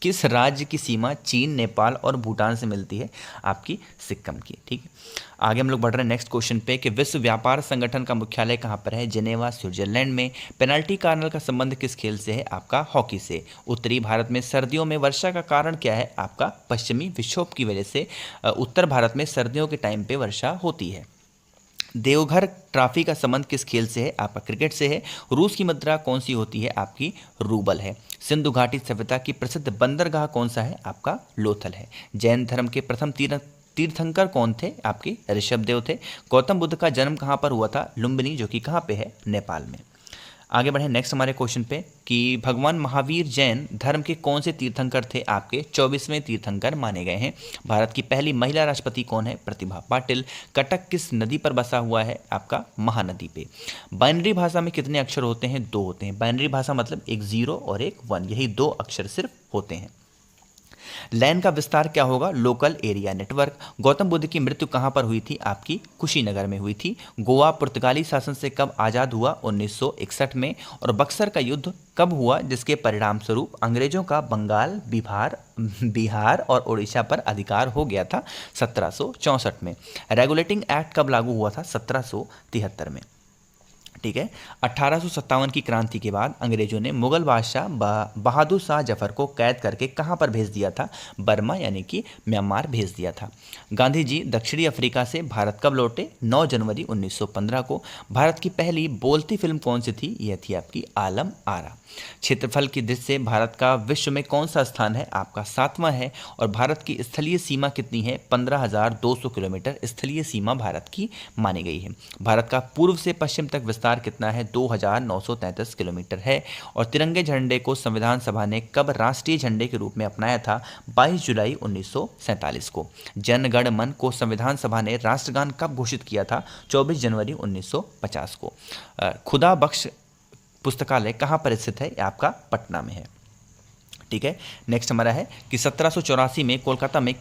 किस राज्य की सीमा चीन, नेपाल और भूटान से मिलती है? आपकी सिक्किम की। ठीक है, आगे हम लोग बढ़ रहे हैं नेक्स्ट क्वेश्चन पे कि विश्व व्यापार संगठन का मुख्यालय कहाँ पर है? जिनेवा, स्विट्जरलैंड में। पेनल्टी कार्नल का संबंध किस खेल से है? आपका हॉकी से। उत्तरी भारत में सर्दियों में वर्षा का कारण क्या है? आपका पश्चिमी विक्षोभ की वजह से उत्तर भारत में सर्दियों के टाइम पे वर्षा होती है। देवघर ट्रॉफी का संबंध किस खेल से है? आपका क्रिकेट से है। रूस की मुद्रा कौन सी होती है? आपकी रूबल है। सिंधु घाटी सभ्यता की प्रसिद्ध बंदरगाह कौन सा है? आपका लोथल है। जैन धर्म के प्रथम तीर्थंकर कौन थे? आपके ऋषभदेव थे। गौतम बुद्ध का जन्म कहाँ पर हुआ था? लुम्बिनी, जो कि कहाँ पे है? नेपाल में। आगे बढ़े नेक्स्ट हमारे क्वेश्चन पे कि भगवान महावीर जैन धर्म के कौन से तीर्थंकर थे, आपके 24वें तीर्थंकर माने गए हैं। भारत की पहली महिला राष्ट्रपति कौन है, प्रतिभा पाटिल। कटक किस नदी पर बसा हुआ है, आपका महानदी पे। बाइनरी भाषा में कितने अक्षर होते हैं, 2 होते हैं। बाइनरी भाषा मतलब एक 0 और एक 1, यही 2 अक्षर सिर्फ होते हैं। लैन का विस्तार क्या होगा, local area network. Gautam Buddha की मृत्यु कहाँ पर हुई थी, आपकी कुशीनगर में हुई थी। गोवा पुर्तगाली शासन से कब आज़ाद हुआ, 1961 में। और बक्सर का युद्ध कब हुआ, जिसके परिणाम स्वरूप अंग्रेजों का बंगाल, बिहार और उड़ीसा पर अधिकार हो गया था, 1764 में। रेगुलेटिंग एक्ट कब लागू हुआ था, 1773 में। ठीक है। 1857 की क्रांति के बाद अंग्रेजों ने मुगल बादशाह बहादुर शाह जफर को कैद करके कहाँ पर भेज दिया था, बर्मा यानी कि म्यांमार भेज दिया था। गांधी जी दक्षिणी अफ्रीका से भारत कब लौटे, 9 जनवरी 1915 को। भारत की पहली बोलती फिल्म कौन सी थी, यह थी आपकी आलम आरा। क्षेत्रफल की दृष्टि से भारत का विश्व में कौन सा स्थान है, आपका 7वां है। और भारत की स्थलीय सीमा कितनी है, 15,200 किलोमीटर स्थलीय सीमा भारत की मानी गई है। भारत का पूर्व से पश्चिम तक विस्तार कितना है, 2,933 किलोमीटर है। और तिरंगे झंडे को संविधान सभा ने कब राष्ट्रीय झंडे के रूप में अपनाया था, 22 जुलाई 1947 को। जन गण मन को संविधान सभा ने राष्ट्रगान कब घोषित किया था, 24 जनवरी 1950 को। खुदा बख्श पुस्तकालय कहाँ पर स्थित है, आपका पटना में है। ठीक है। नेक्स्ट हमारा है कि 1784 में कोलकाता में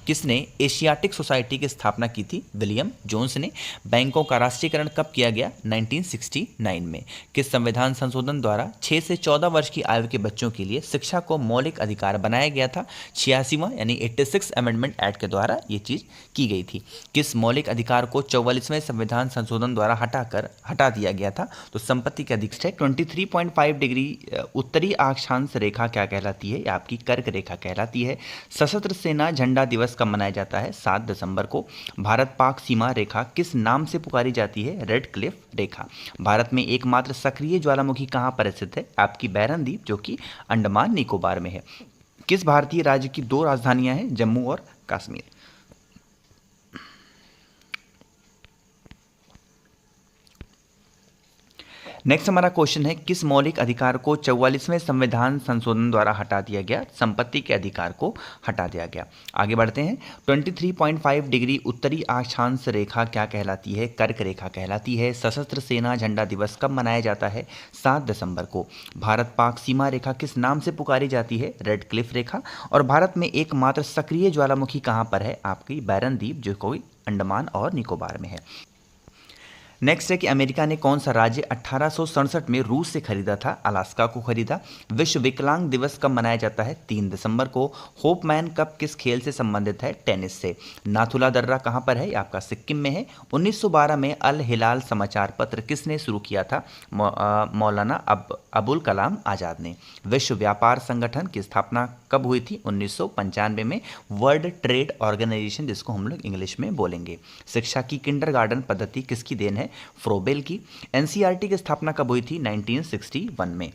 किसने एशियाटिक सोसाइटी की स्थापना की थी, विलियम जोन्स ने। बैंकों का राष्ट्रीयकरण कब किया गया, 1969 में। किस संविधान संशोधन द्वारा 6 से 14 वर्ष की आयु के बच्चों के लिए शिक्षा को मौलिक अधिकार बनाया गया था, 86वां यानी 86 अमेंडमेंट एक्ट के द्वारा ये चीज़ की गई थी। किस मौलिक अधिकार को 44वें संविधान संशोधन द्वारा हटा दिया गया था, तो संपत्ति के अधिकार है। 23.5 डिग्री उत्तरी अक्षांश रेखा क्या कहलाती है, आपकी कर्क रेखा कहलाती है। सशस्त्र सेना झंडा दिवस कब मनाया जाता है, 7 दिसंबर को। भारत पाक सीमा रेखा किस नाम से पुकारी जाती है, रेड क्लिफ रेखा। भारत में एकमात्र सक्रिय ज्वालामुखी कहाँ पर स्थित है, आपकी बैरन द्वीप, जो कि अंडमान निकोबार में है। किस भारतीय राज्य की 2 राजधानियां हैं, जम्मू और कश्मीर। नेक्स्ट हमारा क्वेश्चन है, किस मौलिक अधिकार को 44वें संविधान संशोधन द्वारा हटा दिया गया, संपत्ति के अधिकार को हटा दिया गया। आगे बढ़ते हैं। 23.5 डिग्री उत्तरी अक्षांश रेखा क्या कहलाती है, कर्क रेखा कहलाती है। सशस्त्र सेना झंडा दिवस कब मनाया जाता है, 7 दिसंबर को। भारत पाक सीमा रेखा किस नाम से पुकारी जाती है, रेड क्लिफ रेखा। और भारत में एकमात्र सक्रिय ज्वालामुखी कहाँ पर है, आपकी बैरन द्वीप, जो कोई अंडमान और निकोबार में है। नेक्स्ट है कि अमेरिका ने कौन सा राज्य 1867 में रूस से खरीदा था, अलास्का को खरीदा। विश्व विकलांग दिवस कब मनाया जाता है, 3 दिसंबर को। होपमैन कप किस खेल से संबंधित है, टेनिस से। नाथुला दर्रा कहाँ पर है, आपका सिक्किम में है। 1912 में अल हिलाल समाचार पत्र किसने शुरू किया था, मौलाना अबुल कलाम आज़ाद ने। विश्व व्यापार संगठन की स्थापना कब हुई थी, 1995 में। वर्ल्ड ट्रेड ऑर्गेनाइजेशन, जिसको हम लोग इंग्लिश में बोलेंगे। शिक्षा की किंडरगार्टन पद्धति किसकी देन है, फ्रोबेल की। एनसीईआरटी की स्थापना कब हुई थी, 1961 में।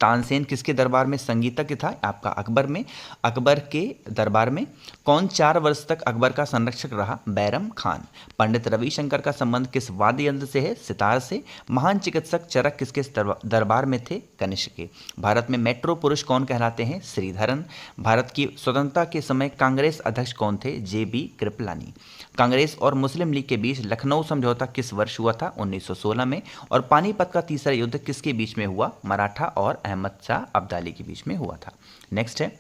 तानसेन किसके दरबार में संगीतज्ञ था, आपका अकबर में। अकबर के दरबार में कौन 4 वर्ष तक अकबर का संरक्षक रहा, बैरम खान। पंडित रविशंकर का संबंध किस वाद्य यंत्र से है, सितार से। महान चिकित्सक चरक किसके दरबार में थे, कनिष्क के। भारत में मेट्रो पुरुष कौन कहलाते हैं, श्रीधरन। भारत की स्वतंत्रता के समय कांग्रेस अध्यक्ष कौन थे, JB कृपलानी। कांग्रेस और मुस्लिम लीग के बीच लखनऊ समझौता किस वर्ष हुआ था, 1916 में। और पानीपत का तीसरा युद्ध किसके बीच में हुआ, मराठा और अहमद शाह अब्दाली के बीच में हुआ था। नेक्स्ट है,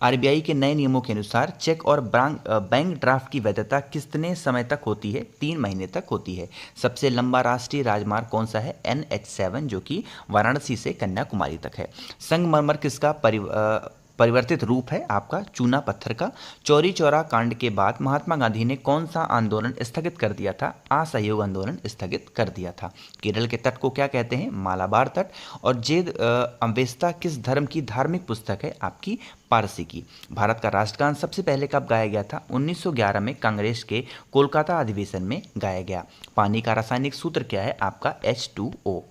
RBI के नए नियमों के अनुसार चेक और बैंक ड्राफ्ट की वैधता कितने समय तक होती है, 3 महीने तक होती है। सबसे लंबा राष्ट्रीय राजमार्ग कौन सा है, NH7, जो कि वाराणसी से कन्याकुमारी तक है। संगमरमर किसका परिवर्तित रूप है, आपका चूना पत्थर का। चौरी चौरा कांड के बाद महात्मा गांधी ने कौन सा आंदोलन स्थगित कर दिया था, असहयोग आंदोलन स्थगित कर दिया था। केरल के तट को क्या कहते हैं, मालाबार तट। और जेद अम्बेस्ता किस धर्म की धार्मिक पुस्तक है, आपकी पारसी की। भारत का राष्ट्रगान सबसे पहले कब गाया गया था, 1911 में कांग्रेस के कोलकाता अधिवेशन में गाया गया। पानी का रासायनिक सूत्र क्या है, आपका H2O।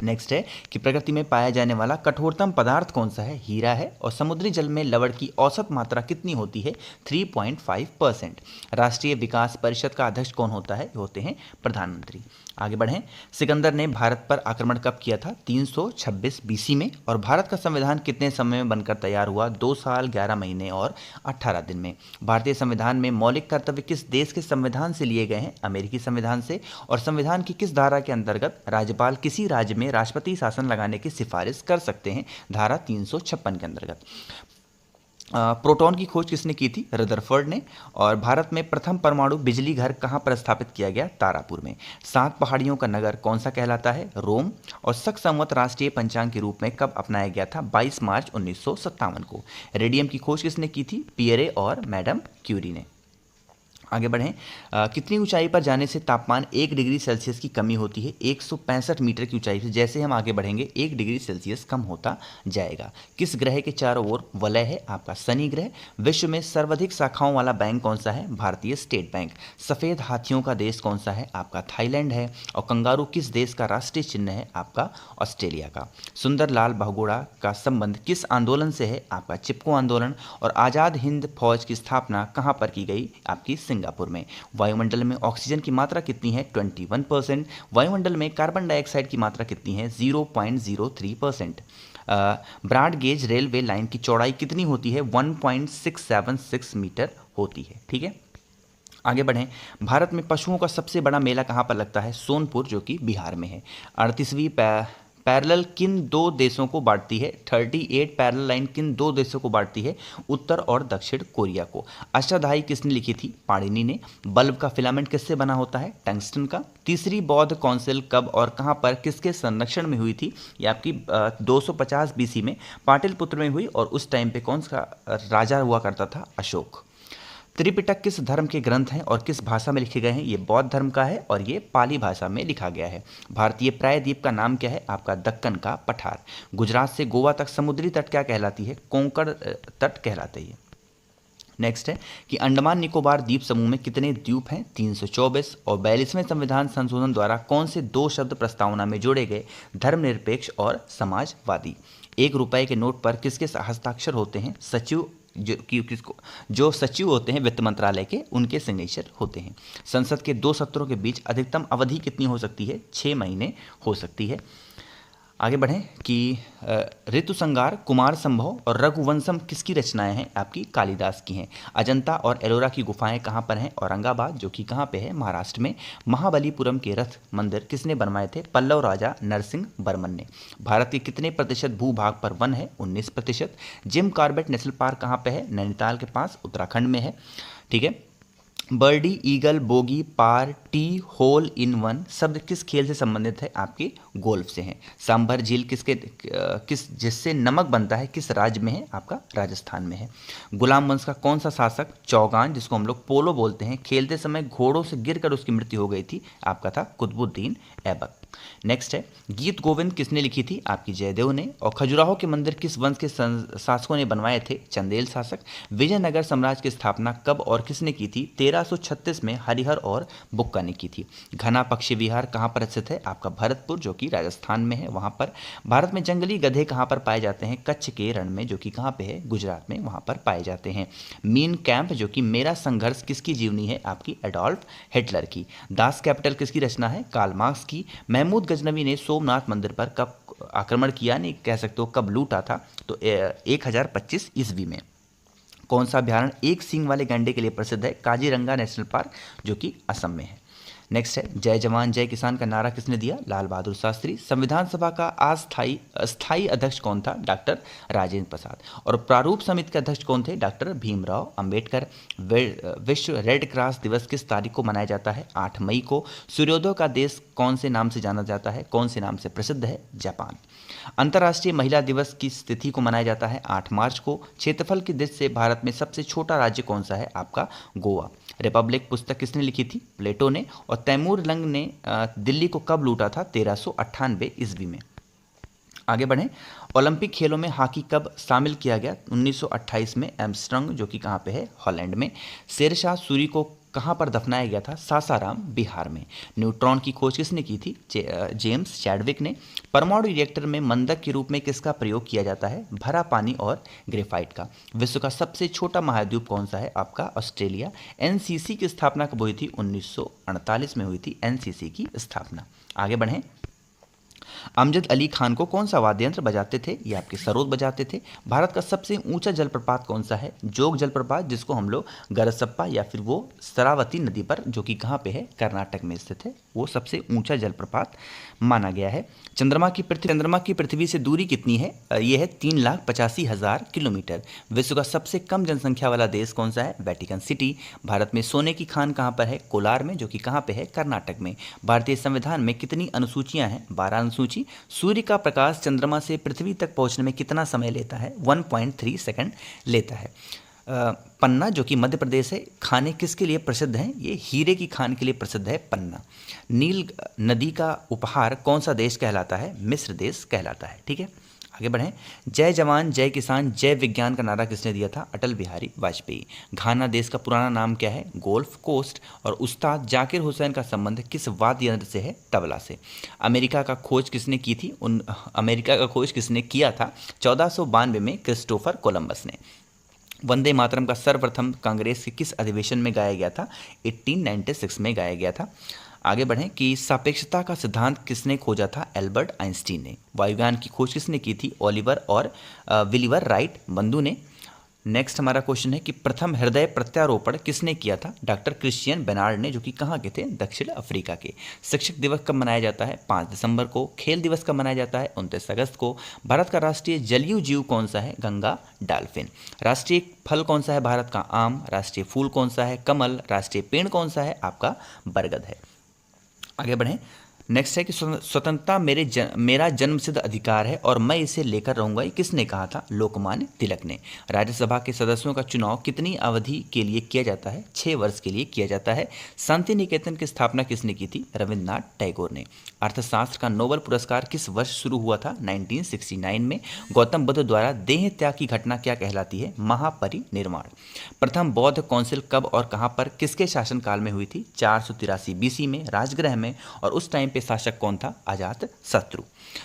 नेक्स्ट है कि प्रकृति में पाया जाने वाला कठोरतम पदार्थ कौन सा है, हीरा है। और समुद्री जल में लवण की औसत मात्रा कितनी होती है, 3.5%। राष्ट्रीय विकास परिषद का अध्यक्ष कौन होता है, होते हैं प्रधानमंत्री। आगे बढ़ें, सिकंदर ने भारत पर आक्रमण कब किया था, 326 बीसी में। और भारत का संविधान कितने समय में बनकर तैयार हुआ, 2 साल 11 महीने और 18 दिन में। भारतीय संविधान में मौलिक कर्तव्य किस देश के संविधान से लिए गए हैं, अमेरिकी संविधान से। और संविधान की किस धारा के अंतर्गत राज्यपाल किसी राज्य में राष्ट्रपति शासन लगाने की सिफारिश कर सकते हैं, धारा 356 के अंतर्गत। प्रोटॉन की खोज किसने की थी, रदरफोर्ड ने। और भारत में प्रथम परमाणु बिजली घर कहाँ पर स्थापित किया गया, तारापुर में। 7 पहाड़ियों का नगर कौन सा कहलाता है, रोम। और शक संवत राष्ट्रीय पंचांग के रूप में कब अपनाया गया था, 22 मार्च 1957 को। रेडियम की खोज किसने की थी, पियरे और मैडम क्यूरी ने। आगे बढ़ें, कितनी ऊंचाई पर जाने से तापमान 1 डिग्री सेल्सियस की कमी होती है, 165 मीटर की ऊंचाई से। जैसे हम आगे बढ़ेंगे 1 डिग्री सेल्सियस कम होता जाएगा। किस ग्रह के चारों ओर वलय है, आपका शनि ग्रह। विश्व में सर्वाधिक शाखाओं वाला बैंक कौन सा है, भारतीय स्टेट बैंक। सफ़ेद हाथियों का देश कौन सा है, आपका थाईलैंड है। और कंगारू किस देश का राष्ट्रीय चिन्ह है, आपका ऑस्ट्रेलिया का। सुंदरलाल बहुगुणा का संबंध किस आंदोलन से है, आपका चिपको आंदोलन। और आज़ाद हिंद फौज की स्थापना कहाँ पर की गई, आपकी सिंगापुर में। वायुमंडल में ऑक्सीजन की मात्रा कितनी है, 21%। वायुमंडल में कार्बन डाइऑक्साइड की मात्रा कितनी है, 0.03%। ब्रॉड गेज रेलवे लाइन की चौड़ाई कितनी होती है, 1.676 मीटर होती है। ठीक है, आगे बढ़ें, भारत में पशुओं का सबसे बड़ा मेला कहाँ पर लगता है, सोनपुर, जो कि बिहार में है। 38वीं पैरेलल किन 2 देशों को बांटती है, 38 पैरेलल लाइन किन 2 देशों को बांटती है, उत्तर और दक्षिण कोरिया को। अष्टाध्यायी किसने लिखी थी, पाणिनि ने। बल्ब का फिलामेंट किससे बना होता है, टंगस्टन का। तीसरी बौद्ध काउंसिल कब और कहाँ पर किसके संरक्षण में हुई थी, ये आपकी 250 बीसी में पाटलिपुत्र में हुई। और उस टाइम पे कौन सा राजा हुआ करता था, अशोक। त्रिपिटक किस धर्म के ग्रंथ हैं और किस भाषा में लिखे गए हैं, ये बौद्ध धर्म का है और ये पाली भाषा में लिखा गया है। भारतीय प्रायद्वीप का नाम क्या है, आपका दक्कन का पठार। गुजरात से गोवा तक समुद्री तट क्या कहलाती है, कोंकण तट कहलाती है। नेक्स्ट है कि अंडमान निकोबार द्वीप समूह में कितने द्वीप हैं, 324। और 42वें संविधान संशोधन द्वारा कौन से 2 शब्द प्रस्तावना में जोड़े गए, धर्मनिरपेक्ष और समाजवादी। 1 रुपए के नोट पर किसके हस्ताक्षर होते हैं, सचिव जो सचिव होते हैं वित्त मंत्रालय के, उनके सिग्नेचर होते हैं। संसद के 2 सत्रों के बीच अधिकतम अवधि कितनी हो सकती है, 6 महीने हो सकती है। आगे बढ़ें कि ऋतुसंगार, कुमार संभव और रघुवंशम किसकी रचनाएं हैं, आपकी कालिदास की हैं। अजंता और एलोरा की गुफाएं कहाँ पर हैं, औरंगाबाद, जो कि कहाँ पे है, महाराष्ट्र में। महाबलीपुरम के रथ मंदिर किसने बनवाए थे, पल्लव राजा नरसिंह वर्मन ने। भारत के कितने प्रतिशत भूभाग पर वन है, 19%। जिम कॉर्बेट नेशनल पार्क कहाँ पे है, नैनीताल के पास, उत्तराखंड में है। ठीक है, birdie, eagle, bogey, par, tee, hole in one शब्द किस खेल से संबंधित है, आपके गोल्फ से हैं। सांभर झील किस जिससे नमक बनता है, किस राज्य में है, आपका राजस्थान में है। गुलाम वंश का कौन सा शासक, चौगान, जिसको हम लोग पोलो बोलते हैं, खेलते समय घोड़ों से गिरकर उसकी मृत्यु हो गई थी, आपका था कुतुबुद्दीन ऐबक। नेक्स्ट है, गीत गोविंद किसने लिखी थी, आपकी जयदेव ने। और खजुराहो के मंदिर किस वंश के शासकों ने बनवाए थे, चंदेल शासक। विजयनगर साम्राज्य की स्थापना कब और किसने की थी, 1336 में हरिहर और बुक्का ने की थी। घना पक्षी विहार कहाँ पर स्थित है, आपका भरतपुर, जो कि राजस्थान में है, वहाँ पर। भारत में जंगली गधे कहाँ पर पाए जाते हैं, कच्छ के रण में, जो कि कहाँ पे है, गुजरात में, वहाँ पर पाए जाते हैं। मीन कैंप, जो कि मेरा संघर्ष किसकी जीवनी है, आपकी एडोल्फ हिटलर की। दास कैपिटल किसकी रचना है, कार्ल मार्क्स की। महमूद गजनवी ने सोमनाथ मंदिर पर कब आक्रमण किया, नहीं कह सकते हो कब लूटा था, तो 1025 ईस्वी में। कौन सा अभ्यारण्य एक सींग वाले गैंडे के लिए प्रसिद्ध है, काजीरंगा नेशनल पार्क, जो कि असम में है। नेक्स्ट है, जय जवान जय किसान का नारा किसने दिया, लाल बहादुर शास्त्री। संविधान सभा का अस्थायी अध्यक्ष कौन था, डॉक्टर राजेंद्र प्रसाद। और प्रारूप समिति के अध्यक्ष कौन थे, डॉक्टर भीमराव अंबेडकर। विश्व रेड क्रॉस दिवस किस तारीख को मनाया जाता है, 8 मई को। सूर्योदय का देश कौन से नाम से जाना जाता है, कौन से नाम से प्रसिद्ध है, जापान। अंतर्राष्ट्रीय महिला दिवस की तिथि को मनाया जाता है 8 मार्च को। क्षेत्रफल की दृष्टि से भारत में सबसे छोटा राज्य कौन सा है, आपका गोवा। रिपब्लिक पुस्तक किसने लिखी थी, प्लेटो ने। और तैमूर लंग ने दिल्ली को कब लूटा था, 1398 ईस्वी में। आगे बढ़ें, ओलंपिक खेलों में हॉकी कब शामिल किया गया, 1928 में एम्स्टर्डम, जो कि कहाँ पे है, हॉलैंड में। शेरशाह सूरी को कहाँ पर दफनाया गया था? सासाराम, बिहार में। न्यूट्रॉन की खोज किसने की थी? जेम्स चैडविक ने। परमाणु रिएक्टर में मंदक के रूप में किसका प्रयोग किया जाता है? भरा पानी और ग्रेफाइट का। विश्व का सबसे छोटा महाद्वीप कौन सा है? आपका ऑस्ट्रेलिया। एनसीसी की स्थापना कब हुई थी? 1948 में हुई थी एनसीसी की स्थापना। आगे बढ़ें। अमजद अली खान को कौन सा वाद्य यंत्र बजाते थे? ये आपके सरोद बजाते थे। भारत का सबसे ऊंचा जलप्रपात कौन सा है? जोग जलप्रपात, जिसको हम लोग गरसप्पा या फिर वो शरावती नदी पर, जो कि कहाँ पे है? कर्नाटक में स्थित है, वो सबसे ऊंचा जलप्रपात माना गया है। चंद्रमा की पृथ्वी से दूरी कितनी है? ये है 3,85,000 किलोमीटर। विश्व का सबसे कम जनसंख्या वाला देश कौन सा है? Vatican city. भारत में सोने की खान कहाँ पर है? कोलार में, जो कि कहाँ पे है? कर्नाटक में। भारतीय संविधान में कितनी अनुसूचियां हैं? 12 अनुसूची। सूर्य का प्रकाश चंद्रमा से पृथ्वी तक पहुंचने में कितना समय लेता है? 1.3 सेकंड लेता है। पन्ना, जो कि मध्य प्रदेश है, खाने किसके लिए प्रसिद्ध है? ये हीरे की खान के लिए प्रसिद्ध है पन्ना। नील नदी का उपहार कौन सा देश कहलाता है? मिस्र देश कहलाता है। ठीक है, आगे बढ़ें। जय जवान जय किसान जय विज्ञान का नारा किसने दिया था? अटल बिहारी वाजपेयी। घाना देश का पुराना नाम क्या है? Gold Coast. और उस्ताद जाकिर हुसैन का संबंध किस वाद्य यंत्र से है? तबला से। अमेरिका का खोज किसने की थी? अमेरिका का खोज किसने किया था? 1492 में क्रिस्टोफर कोलंबस ने। वंदे मातरम का सर्वप्रथम कांग्रेस के किस अधिवेशन में गाया गया था? 1896 में गाया गया था। आगे बढ़ें कि सापेक्षता का सिद्धांत किसने खोजा था? एल्बर्ट आइंस्टीन ने। वायुयान की खोज किसने की थी? ओलिवर और विलिवर राइट बंधु ने। नेक्स्ट हमारा क्वेश्चन है कि प्रथम हृदय प्रत्यारोपण किसने किया था? डॉक्टर क्रिश्चियन बेनार्ड ने, जो कि कहाँ के थे? दक्षिण अफ्रीका के। शिक्षक दिवस कब मनाया जाता है? 5 दिसंबर को। खेल दिवस कब मनाया जाता है? 29 अगस्त को। भारत का राष्ट्रीय जलीय जीव कौन सा है? गंगा डॉल्फिन। राष्ट्रीय फल कौन सा है भारत का? आम। राष्ट्रीय फूल कौन सा है? कमल। राष्ट्रीय पेड़ कौन सा है? आपका बरगद है। आगे बढ़ें। नेक्स्ट है कि स्वतंत्रता मेरा जन्मसिद्ध अधिकार है और मैं इसे लेकर रहूंगा, ये किसने कहा था? लोकमान्य तिलक ने। राज्यसभा के सदस्यों का चुनाव कितनी अवधि के लिए किया जाता है? 6 वर्ष के लिए किया जाता है। शांति निकेतन की स्थापना किसने की थी? रविन्द्रनाथ टैगोर ने। अर्थशास्त्र का नोबेल पुरस्कार किस वर्ष शुरू हुआ था? 1969 में। गौतम बुद्ध द्वारा देह त्याग की घटना क्या कहलाती है? महापरिनिर्वाण। प्रथम बौद्ध काउंसिल कब और कहाँ पर किसके शासनकाल में हुई थी? 483 BC में, राजगृह में। और उस टाइम पे शासक कौन था? अजात शत्रु।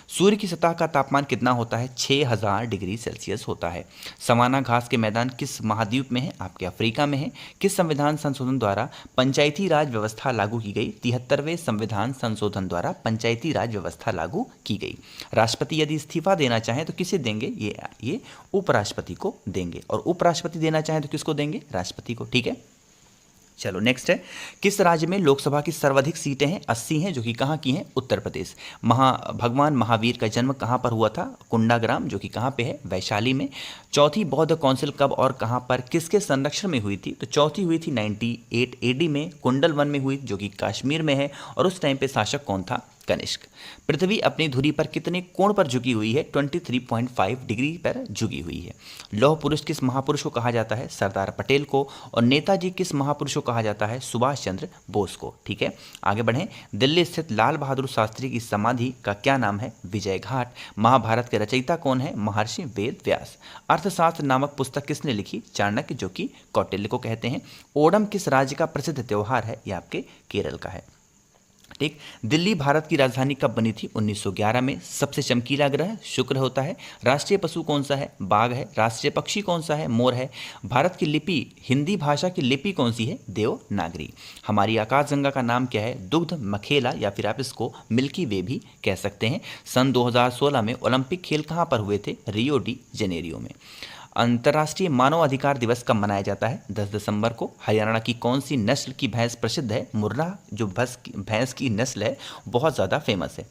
सूर्य की सतह का तापमान कितना होता है? 6000 डिग्री सेल्सियस होता है। सवाना घास के मैदान किस महाद्वीप में है? आपके अफ्रीका में है। किस संविधान संशोधन द्वारा पंचायती राज व्यवस्था लागू की गई? 73वें संविधान संशोधन द्वारा पंचायती राज व्यवस्था लागू की गई। राष्ट्रपति यदि इस्तीफा देना चाहें तो किसे देंगे? ये उपराष्ट्रपति को देंगे। और उपराष्ट्रपति देना चाहें तो किसको देंगे? राष्ट्रपति को। ठीक है, चलो नेक्स्ट है। किस राज्य में लोकसभा की सर्वाधिक सीटें हैं? 80 हैं, जो कि कहाँ की हैं? उत्तर प्रदेश। भगवान महावीर का जन्म कहाँ पर हुआ था? कुंडाग्राम, जो कि कहाँ पे है? वैशाली में। चौथी बौद्ध काउंसिल कब और कहाँ पर किसके संरक्षण में हुई थी? तो चौथी हुई थी 98 AD में, कुंडल वन में हुई, जो कि कश्मीर में है। और उस टाइम पे शासक कौन था? कनिष्क। पृथ्वी अपनी धुरी पर कितने कोण पर झुकी हुई है? 23.5 डिग्री पर झुकी हुई है। लौह पुरुष किस महापुरुष को कहा जाता है? सरदार पटेल को। और नेताजी किस महापुरुष को कहा जाता है? सुभाष चंद्र बोस को। ठीक है, आगे बढ़ें। दिल्ली स्थित लाल बहादुर शास्त्री की समाधि का क्या नाम है? विजय घाट। महाभारत के रचयिता कौन है? महर्षि वेद व्यास। अर्थशास्त्र नामक पुस्तक किसने लिखी? चाणक्य, जो कि कौटिल्य को कहते हैं। ओणम किस राज्य का प्रसिद्ध त्योहार है? यह आपके केरल का है। ठीक, दिल्ली भारत की राजधानी कब बनी थी? 1911 में। सबसे चमकीला ग्रह शुक्र होता है। राष्ट्रीय पशु कौन सा है? बाघ है। राष्ट्रीय पक्षी कौन सा है? मोर है। भारत की लिपि, हिंदी भाषा की लिपि कौन सी है? देवनागरी। हमारी आकाशगंगा का नाम क्या है? दुग्ध मखेला, या फिर आप इसको मिल्की वे भी कह सकते हैं। सन 2016 में ओलंपिक खेल कहाँ पर हुए थे? रियो डी जेनेरियो में। अंतर्राष्ट्रीय मानव अधिकार दिवस कब मनाया जाता है? 10 दिसंबर को। हरियाणा की कौन सी नस्ल की भैंस प्रसिद्ध है? मुर्रा, जो भैंस की नस्ल है, बहुत ज़्यादा फेमस है।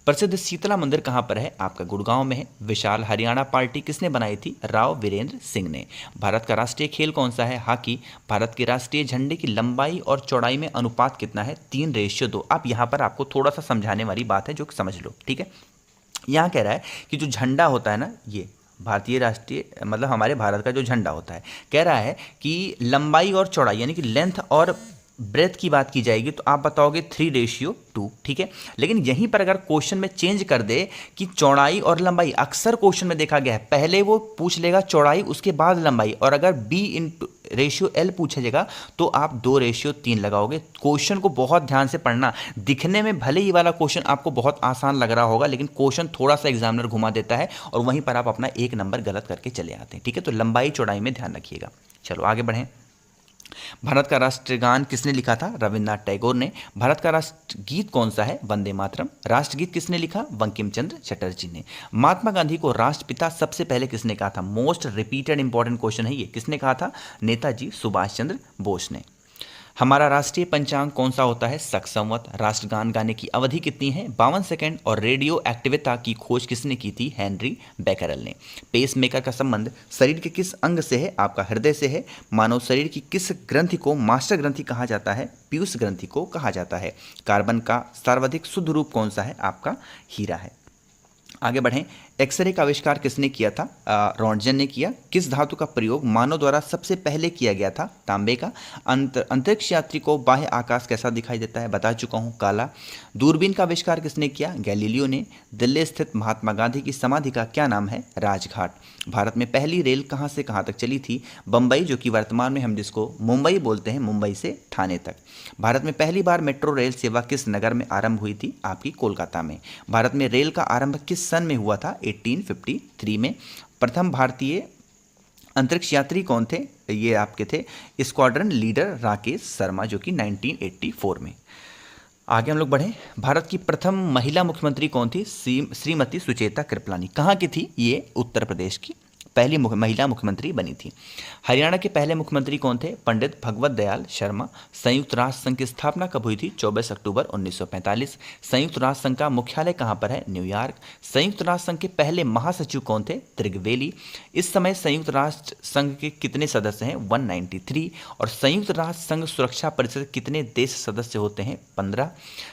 प्रसिद्ध शीतला मंदिर कहाँ पर है? आपका गुड़गांव में है। विशाल हरियाणा पार्टी किसने बनाई थी? राव वीरेंद्र सिंह ने। भारत का राष्ट्रीय खेल कौन सा है? हॉकी। भारत के राष्ट्रीय झंडे की लंबाई और चौड़ाई में अनुपात कितना है? 3:2। अब यहाँ पर आपको थोड़ा सा समझाने वाली बात है, जो समझ लो। ठीक है, यहाँ कह रहा है कि जो झंडा होता है ना, ये भारतीय राष्ट्रीय, मतलब हमारे भारत का जो झंडा होता है, कह रहा है कि लंबाई और चौड़ाई, यानी कि लेंथ और ब्रेथ की बात की जाएगी तो आप बताओगे 3:2, ठीक है। लेकिन यहीं पर अगर क्वेश्चन में चेंज कर दे कि चौड़ाई और लंबाई, अक्सर क्वेश्चन में देखा गया है पहले वो पूछ लेगा चौड़ाई उसके बाद लंबाई, और अगर B/L पूछेगा तो आप 2:3 लगाओगे। क्वेश्चन को बहुत ध्यान से पढ़ना। दिखने में भले ही वाला क्वेश्चन आपको बहुत आसान लग रहा होगा, लेकिन क्वेश्चन थोड़ा सा एग्जामिनर घुमा देता है और वहीं पर आप अपना 1 नंबर गलत करके चले आते हैं, ठीक है। तो लंबाई चौड़ाई में ध्यान रखिएगा। चलो आगे बढ़ें। भारत का राष्ट्रगान किसने लिखा था? रविन्द्रनाथ टैगोर ने। भारत का राष्ट्रगीत कौन सा है? वंदे मातरम। राष्ट्रगीत किसने लिखा? बंकिम चंद्र चटर्जी ने। महात्मा गांधी को राष्ट्रपिता सबसे पहले किसने कहा था? मोस्ट रिपीटेड इंपॉर्टेंट क्वेश्चन है ये। किसने कहा था? नेताजी सुभाष चंद्र बोस ने। हमारा राष्ट्रीय पंचांग कौन सा होता है? शक संवत। राष्ट्रगान गाने की अवधि कितनी है? 52 सेकंड। और रेडियो एक्टिविता की खोज किसने की थी? हेनरी बेकरल ने। पेस मेकर का संबंध शरीर के किस अंग से है? आपका हृदय से है। मानव शरीर की किस ग्रंथि को मास्टर ग्रंथि कहा जाता है? पीयूष ग्रंथि को कहा जाता है। कार्बन का सर्वाधिक शुद्ध रूप कौन सा है? आपका हीरा है। आगे बढ़ें। एक्सरे का आविष्कार किसने किया था? रॉन्टजन ने किया। किस धातु का प्रयोग मानव द्वारा सबसे पहले किया गया था? तांबे का। अंतरिक्ष यात्री को बाह्य आकाश कैसा दिखाई देता है? बता चुका हूं, काला। दूरबीन का आविष्कार किसने किया? गैलीलियो ने। दिल्ली स्थित महात्मा गांधी की समाधि का क्या नाम है? राजघाट। भारत में पहली रेल कहां से कहां तक चली थी? बंबई, जो कि वर्तमान में हम जिसको मुंबई बोलते हैं, मुंबई से ठाणे तक। भारत में पहली बार मेट्रो रेल सेवा किस नगर में आरंभ हुई थी? आपकी कोलकाता में। भारत में रेल का आरंभ किस सन में हुआ था? 1853 में। प्रथम भारतीय अंतरिक्ष यात्री कौन थे? ये आपके थे स्क्वाड्रन लीडर राकेश शर्मा, जो कि 1984 में। आगे हम लोग बढ़े। भारत की प्रथम महिला मुख्यमंत्री कौन थी? श्रीमती सुचेता कृपलानी। कहाँ की थी ये? उत्तर प्रदेश की पहली महिला मुख्यमंत्री बनी थी। हरियाणा के पहले मुख्यमंत्री कौन थे? पंडित भगवत दयाल शर्मा। संयुक्त राष्ट्र संघ की स्थापना कब हुई थी? 24 अक्टूबर 1945। संयुक्त राष्ट्र संघ का मुख्यालय कहाँ पर है? न्यूयॉर्क। संयुक्त राष्ट्र संघ के पहले महासचिव कौन थे? त्रिगवेली। इस समय संयुक्त राष्ट्र संघ के कितने सदस्य हैं? 193। और संयुक्त राष्ट्र संघ सुरक्षा परिषद कितने देश सदस्य होते हैं? 15।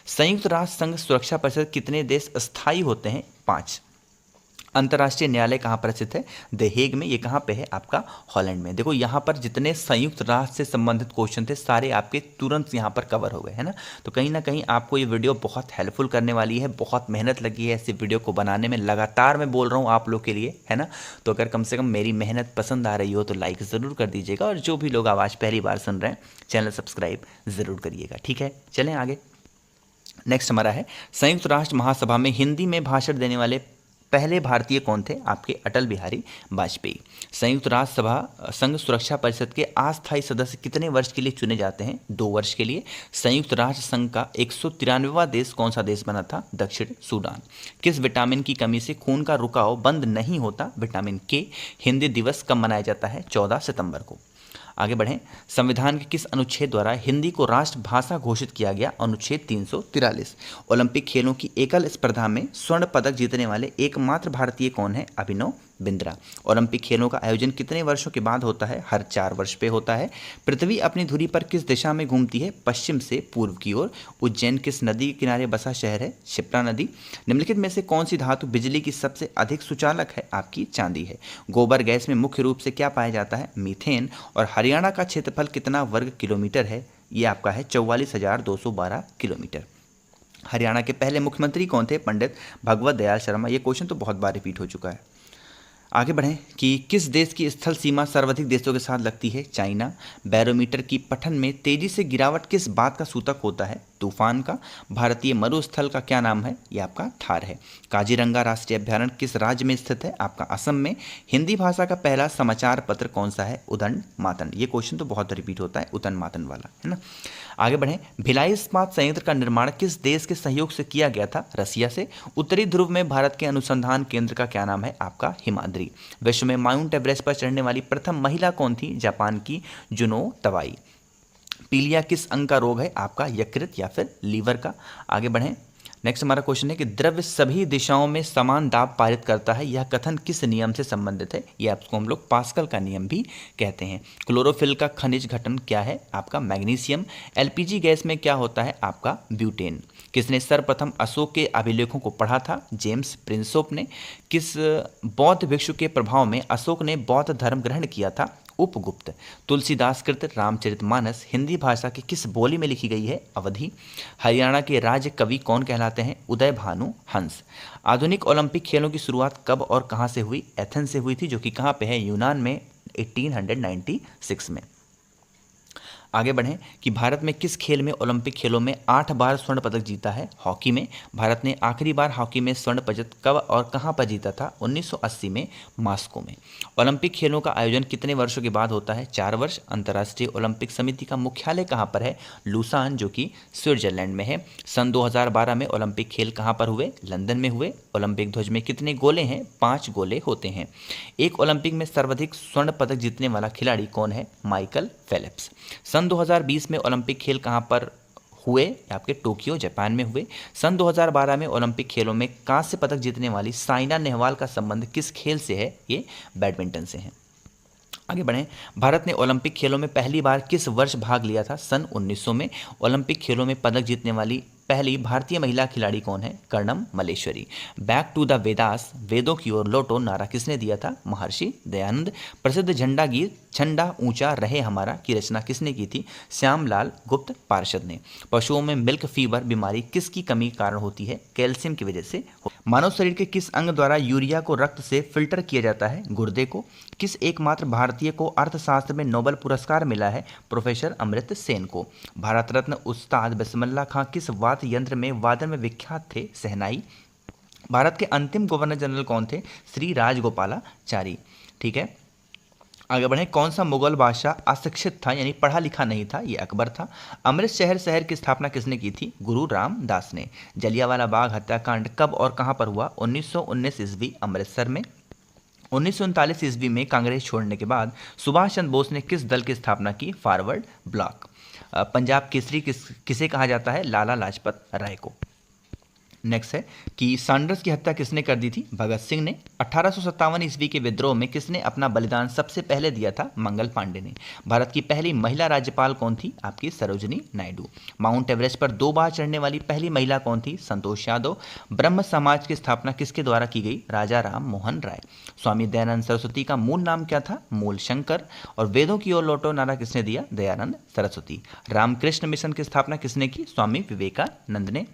संयुक्त राष्ट्र संघ सुरक्षा परिषद कितने देश स्थायी होते हैं? 5। अंतर्राष्ट्रीय न्यायालय कहाँ पर स्थित है? द हेग में। ये कहाँ पे है? आपका हॉलैंड में। देखो यहाँ पर जितने संयुक्त राष्ट्र से संबंधित क्वेश्चन थे सारे आपके तुरंत यहाँ पर कवर हो गए, है ना। तो कहीं ना कहीं आपको ये वीडियो बहुत हेल्पफुल करने वाली है। बहुत मेहनत लगी है ऐसी वीडियो को बनाने में, लगातार मैं बोल रहा हूँ आप लोग के लिए, है ना। तो अगर कम से कम मेरी मेहनत पसंद आ रही हो तो लाइक ज़रूर कर दीजिएगा, और जो भी लोग आवाज़ पहली बार सुन रहे हैं चैनल सब्सक्राइब ज़रूर करिएगा, ठीक है। चलें आगे। नेक्स्ट हमारा है संयुक्त राष्ट्र महासभा में हिंदी में भाषण देने वाले पहले भारतीय कौन थे? आपके अटल बिहारी वाजपेयी। संयुक्त राष्ट्र सभा संघ सुरक्षा परिषद के अस्थायी सदस्य कितने वर्ष के लिए चुने जाते हैं? 2 वर्ष के लिए। संयुक्त राष्ट्र संघ का 193वां देश कौन सा देश बना था? दक्षिण सूडान। किस विटामिन की कमी से खून का रुकाव बंद नहीं होता? विटामिन के। हिंदी दिवस कब मनाया जाता है? 14 सितंबर को। आगे बढ़ें। संविधान के किस अनुच्छेद द्वारा हिंदी को राष्ट्रभाषा घोषित किया गया? अनुच्छेद 343। ओलंपिक खेलों की एकल स्पर्धा में स्वर्ण पदक जीतने वाले एकमात्र भारतीय कौन है? अभिनव बिंद्रा। ओलंपिक खेलों का आयोजन कितने वर्षों के बाद होता है? हर 4 वर्ष पे होता है। पृथ्वी अपनी धुरी पर किस दिशा में घूमती है? पश्चिम से पूर्व की ओर। उज्जैन किस नदी के किनारे बसा शहर है? क्षिप्रा नदी। निम्नलिखित में से कौन सी धातु बिजली की सबसे अधिक सुचालक है? आपकी चांदी है। गोबर गैस में मुख्य रूप से क्या पाया जाता है? मीथेन। और हरियाणा का क्षेत्रफल कितना वर्ग किलोमीटर है? ये आपका है 44,212 किलोमीटर। हरियाणा के पहले मुख्यमंत्री कौन थे? पंडित भगवत दयाल शर्मा। ये क्वेश्चन तो बहुत बार रिपीट हो चुका है। आगे बढ़ें कि किस देश की स्थल सीमा सर्वाधिक देशों के साथ लगती है? चाइना। बैरोमीटर की पठन में तेजी से गिरावट किस बात का सूचक होता है? तूफान का। भारतीय मरुस्थल का क्या नाम है? ये आपका थार है। काजीरंगा राष्ट्रीय अभ्यारण्य किस राज्य में स्थित है? आपका असम में। हिंदी भाषा का पहला समाचार पत्र कौन सा है? उदंड मातन। ये क्वेश्चन तो बहुत रिपीट होता है, उदंड मातन वाला, है ना। आगे बढ़ें। भिलाई इस्पात संयंत्र का निर्माण किस देश के सहयोग से किया गया था? रसिया से। उत्तरी ध्रुव में भारत के अनुसंधान केंद्र का क्या नाम है? आपका हिमाद्री। विश्व में माउंट एवरेस्ट पर चढ़ने वाली प्रथम महिला कौन थी? जापान की जुनो तवाई। पीलिया किस अंग का रोग है? आपका यकृत या फिर लीवर का। आगे बढ़ें। नेक्स्ट हमारा क्वेश्चन है कि द्रव्य सभी दिशाओं में समान दाब पारित करता है, यह कथन किस नियम से संबंधित है? यह आपको हम लोग पास्कल का नियम भी कहते हैं। क्लोरोफिल का खनिज घटन क्या है? आपका मैग्नीशियम। एलपीजी गैस में क्या होता है? आपका ब्यूटेन। किसने सर्वप्रथम अशोक के अभिलेखों को पढ़ा था? जेम्स प्रिंसोप ने। किस बौद्ध भिक्षु के प्रभाव में अशोक ने बौद्ध धर्म ग्रहण किया था? उपगुप्त। तुलसीदास कृत रामचरितमानस हिंदी भाषा की किस बोली में लिखी गई है? अवधी। हरियाणा के राज्य कवि कौन कहलाते हैं? उदय भानु हंस। आधुनिक ओलंपिक खेलों की शुरुआत कब और कहाँ से हुई? एथेंस से हुई थी, जो कि कहाँ पे है? यूनान में, 1896 में। आगे बढ़ें कि भारत में किस खेल में ओलंपिक खेलों में 8 बार स्वर्ण पदक जीता है? हॉकी में। भारत ने आखिरी बार हॉकी में स्वर्ण पदक कब और कहां पर जीता था? 1980 में, मॉस्को में। ओलंपिक खेलों का आयोजन कितने वर्षों के बाद होता है? 4 वर्ष। अंतर्राष्ट्रीय ओलंपिक समिति का मुख्यालय कहां पर है? लुसान, जो कि स्विट्जरलैंड में है। सन 2012 में ओलंपिक खेल कहां पर हुए? लंदन में हुए। ओलंपिक ध्वज में कितने गोले हैं? 5 गोले होते हैं। एक ओलंपिक में सर्वाधिक स्वर्ण पदक जीतने वाला खिलाड़ी कौन है? Michael Phelps. सन 2020 में ओलंपिक खेल कहां पर हुए? आपके टोक्यो, जापान में हुए। सन 2012 में ओलंपिक खेलों में कांस्य पदक जीतने वाली साइना नेहवाल का संबंध किस खेल से है? ये बैडमिंटन से है। आगे बढ़ें। भारत ने ओलंपिक खेलों में पहली बार किस वर्ष भाग लिया था? सन 1900 में। ओलंपिक खेलों में पदक जीतने वाली पहली भारतीय महिला खिलाड़ी कौन है? Karnam Malleswari. Back to the Vedas, वेदों की ओर लौटो, नारा किसने दिया था? महर्षि दयानंद। प्रसिद्ध झंडा गीत झंडा ऊंचा रहे हमारा की रचना किसने की थी? श्यामलाल गुप्त पार्षद ने। पशुओं में मिल्क फीवर बीमारी किसकी कमी के कारण होती है? कैल्शियम की वजह से। मानव शरीर के किस अंग द्वारा यूरिया को रक्त से फिल्टर किया जाता है? गुर्दे को। किस एकमात्र भारतीय को अर्थशास्त्र में नोबेल पुरस्कार मिला है? प्रोफेसर अमर्त्य सेन को। भारत रत्न उस्ताद बिस्मिल्लाह खां किस वाद्य यंत्र में वादन में विख्यात थे? शहनाई। भारत के अंतिम गवर्नर जनरल कौन थे? श्री राजगोपालाचारी। ठीक है, आगे बढ़ें। कौन सा मुगल बादशाह अशिक्षित था, यानी पढ़ा लिखा नहीं था? ये अकबर था। अमृतसर शहर की स्थापना किसने की थी? गुरु रामदास ने। जलियांवाला बाग हत्याकांड कब और कहां पर हुआ? 1919 ईस्वी, अमृतसर में। 1939 ईस्वी में कांग्रेस छोड़ने के बाद सुभाष चंद्र बोस ने किस दल की स्थापना की? Forward block. पंजाब केसरी किसे कहा जाता है? लाला लाजपत राय को। नेक्स्ट है कि सैंडर्स की हत्या किसने कर दी थी? भगत सिंह ने। 1857 ईस्वी के विद्रोह में किसने अपना बलिदान सबसे पहले दिया था? मंगल पांडे ने। भारत की पहली महिला राज्यपाल कौन थी? आपकी सरोजिनी नायडू। माउंट एवरेस्ट पर 2 बार चढ़ने वाली पहली महिला कौन थी? संतोष यादव। ब्रह्म समाज की स्थापना किसके द्वारा की गई? राजा राम मोहन राय। स्वामी दयानंद सरस्वती का मूल नाम क्या था? मूल शंकर। और वेदों की ओर लौटो नारा किसने दिया? दयानंद सरस्वती। रामकृष्ण मिशन की स्थापना किसने की? स्वामी विवेकानंद ने।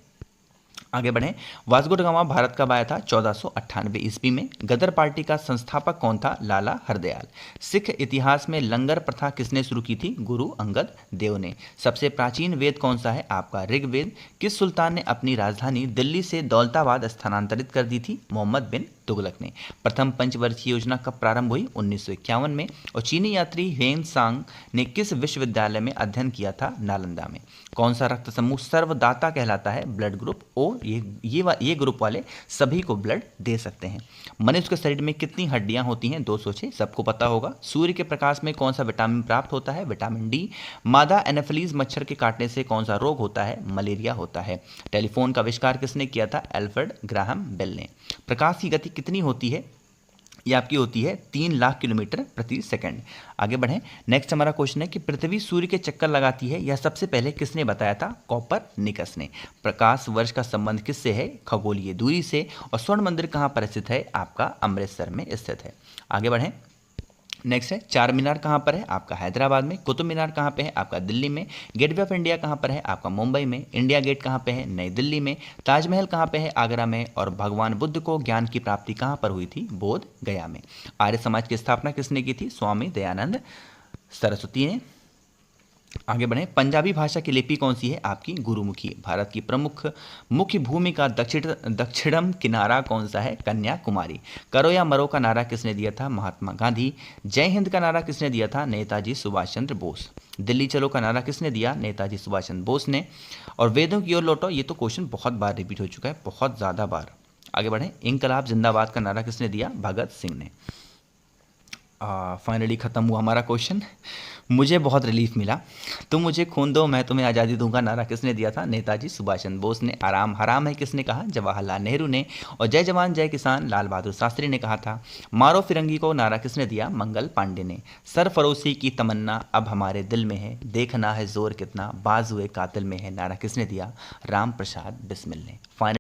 आगे बढ़ें। वास्को ड गामा भारत कब आया था? 1498 ईस्वी में। गदर पार्टी का संस्थापक कौन था? लाला हरदयाल। सिख इतिहास में लंगर प्रथा किसने शुरू की थी? गुरु अंगद देव ने। सबसे प्राचीन वेद कौन सा है? आपका ऋग्वेद। किस सुल्तान ने अपनी राजधानी दिल्ली से दौलताबाद स्थानांतरित कर दी थी? मोहम्मद बिन तुगलक ने। प्रथम पंचवर्षीय योजना कब प्रारंभ हुई? 1951 में। और चीनी यात्री हेन सांग ने किस विश्वविद्यालय में अध्ययन किया था? नालंदा में। कौन सा रक्त समूह सर्वदाता कहलाता है? Blood group O. ये ग्रुप वाले सभी को ब्लड दे सकते हैं। मनुष्य के शरीर में कितनी हड्डियां होती हैं? 206, सबको पता होगा। सूर्य के प्रकाश में कौन सा विटामिन प्राप्त होता है? Vitamin D. मादा एनाफिलीज मच्छर के काटने से कौन सा रोग होता है? मलेरिया होता है। टेलीफोन का आविष्कार किसने किया था? एल्फ्रेड ग्राहम बेल ने। प्रकाश की गति कितनी होती है? ये आपकी होती है 3 लाख किलोमीटर प्रति सेकंड। आगे बढ़ें। नेक्स्ट हमारा क्वेश्चन है कि पृथ्वी सूर्य के चक्कर लगाती है, यह सबसे पहले किसने बताया था? कोपरनिकस ने। प्रकाश वर्ष का संबंध किससे है? खगोलीय दूरी से। और स्वर्ण मंदिर कहाँ पर स्थित है? आपका अमृतसर में स्थित है। आगे बढ़ें। नेक्स्ट है चार मीनार कहाँ पर है? आपका हैदराबाद में। कुतुब मीनार कहाँ पे है? आपका दिल्ली में। गेटवे ऑफ इंडिया कहाँ पर है? आपका मुंबई में। इंडिया गेट कहाँ पे है? नई दिल्ली में। ताजमहल कहाँ पे है? आगरा में। और भगवान बुद्ध को ज्ञान की प्राप्ति कहाँ पर हुई थी? बोध गया में। आर्य समाज की स्थापना किसने की थी? स्वामी दयानंद सरस्वती ने। आगे बढ़ें। पंजाबी भाषा की लिपि कौन सी है? आपकी गुरुमुखी। भारत की प्रमुख मुख्य भूमि का दक्षिणम किनारा कौन सा है? कन्याकुमारी। करो या मरो का नारा किसने दिया था? महात्मा गांधी। जय हिंद का नारा किसने दिया था? नेताजी सुभाष चंद्र बोस। दिल्ली चलो का नारा किसने दिया? नेताजी सुभाष चंद्र बोस ने। और वेदों की ओर लौटो, ये तो क्वेश्चन बहुत बार रिपीट हो चुका है, बहुत ज़्यादा बार। आगे बढ़ें। इंकलाब जिंदाबाद का नारा किसने दिया? भगत सिंह ने। फाइनली ख़त्म हुआ हमारा क्वेश्चन। मुझे बहुत रिलीफ मिला। तुम मुझे खून दो मैं तुम्हें आज़ादी दूंगा नारा किसने दिया था? नेताजी सुभाष चंद्र बोस ने। आराम हराम है किसने कहा? जवाहरलाल नेहरू ने। और जय जवान जय किसान लाल बहादुर शास्त्री ने कहा था। मारो फिरंगी को नारा किसने दिया? मंगल पांडे ने। सरफरोशी की तमन्ना अब हमारे दिल में है, देखना है जोर कितना बाजुए कातिल में है नारा किसने दिया? राम प्रसाद बिस्मिल ने। फाइनल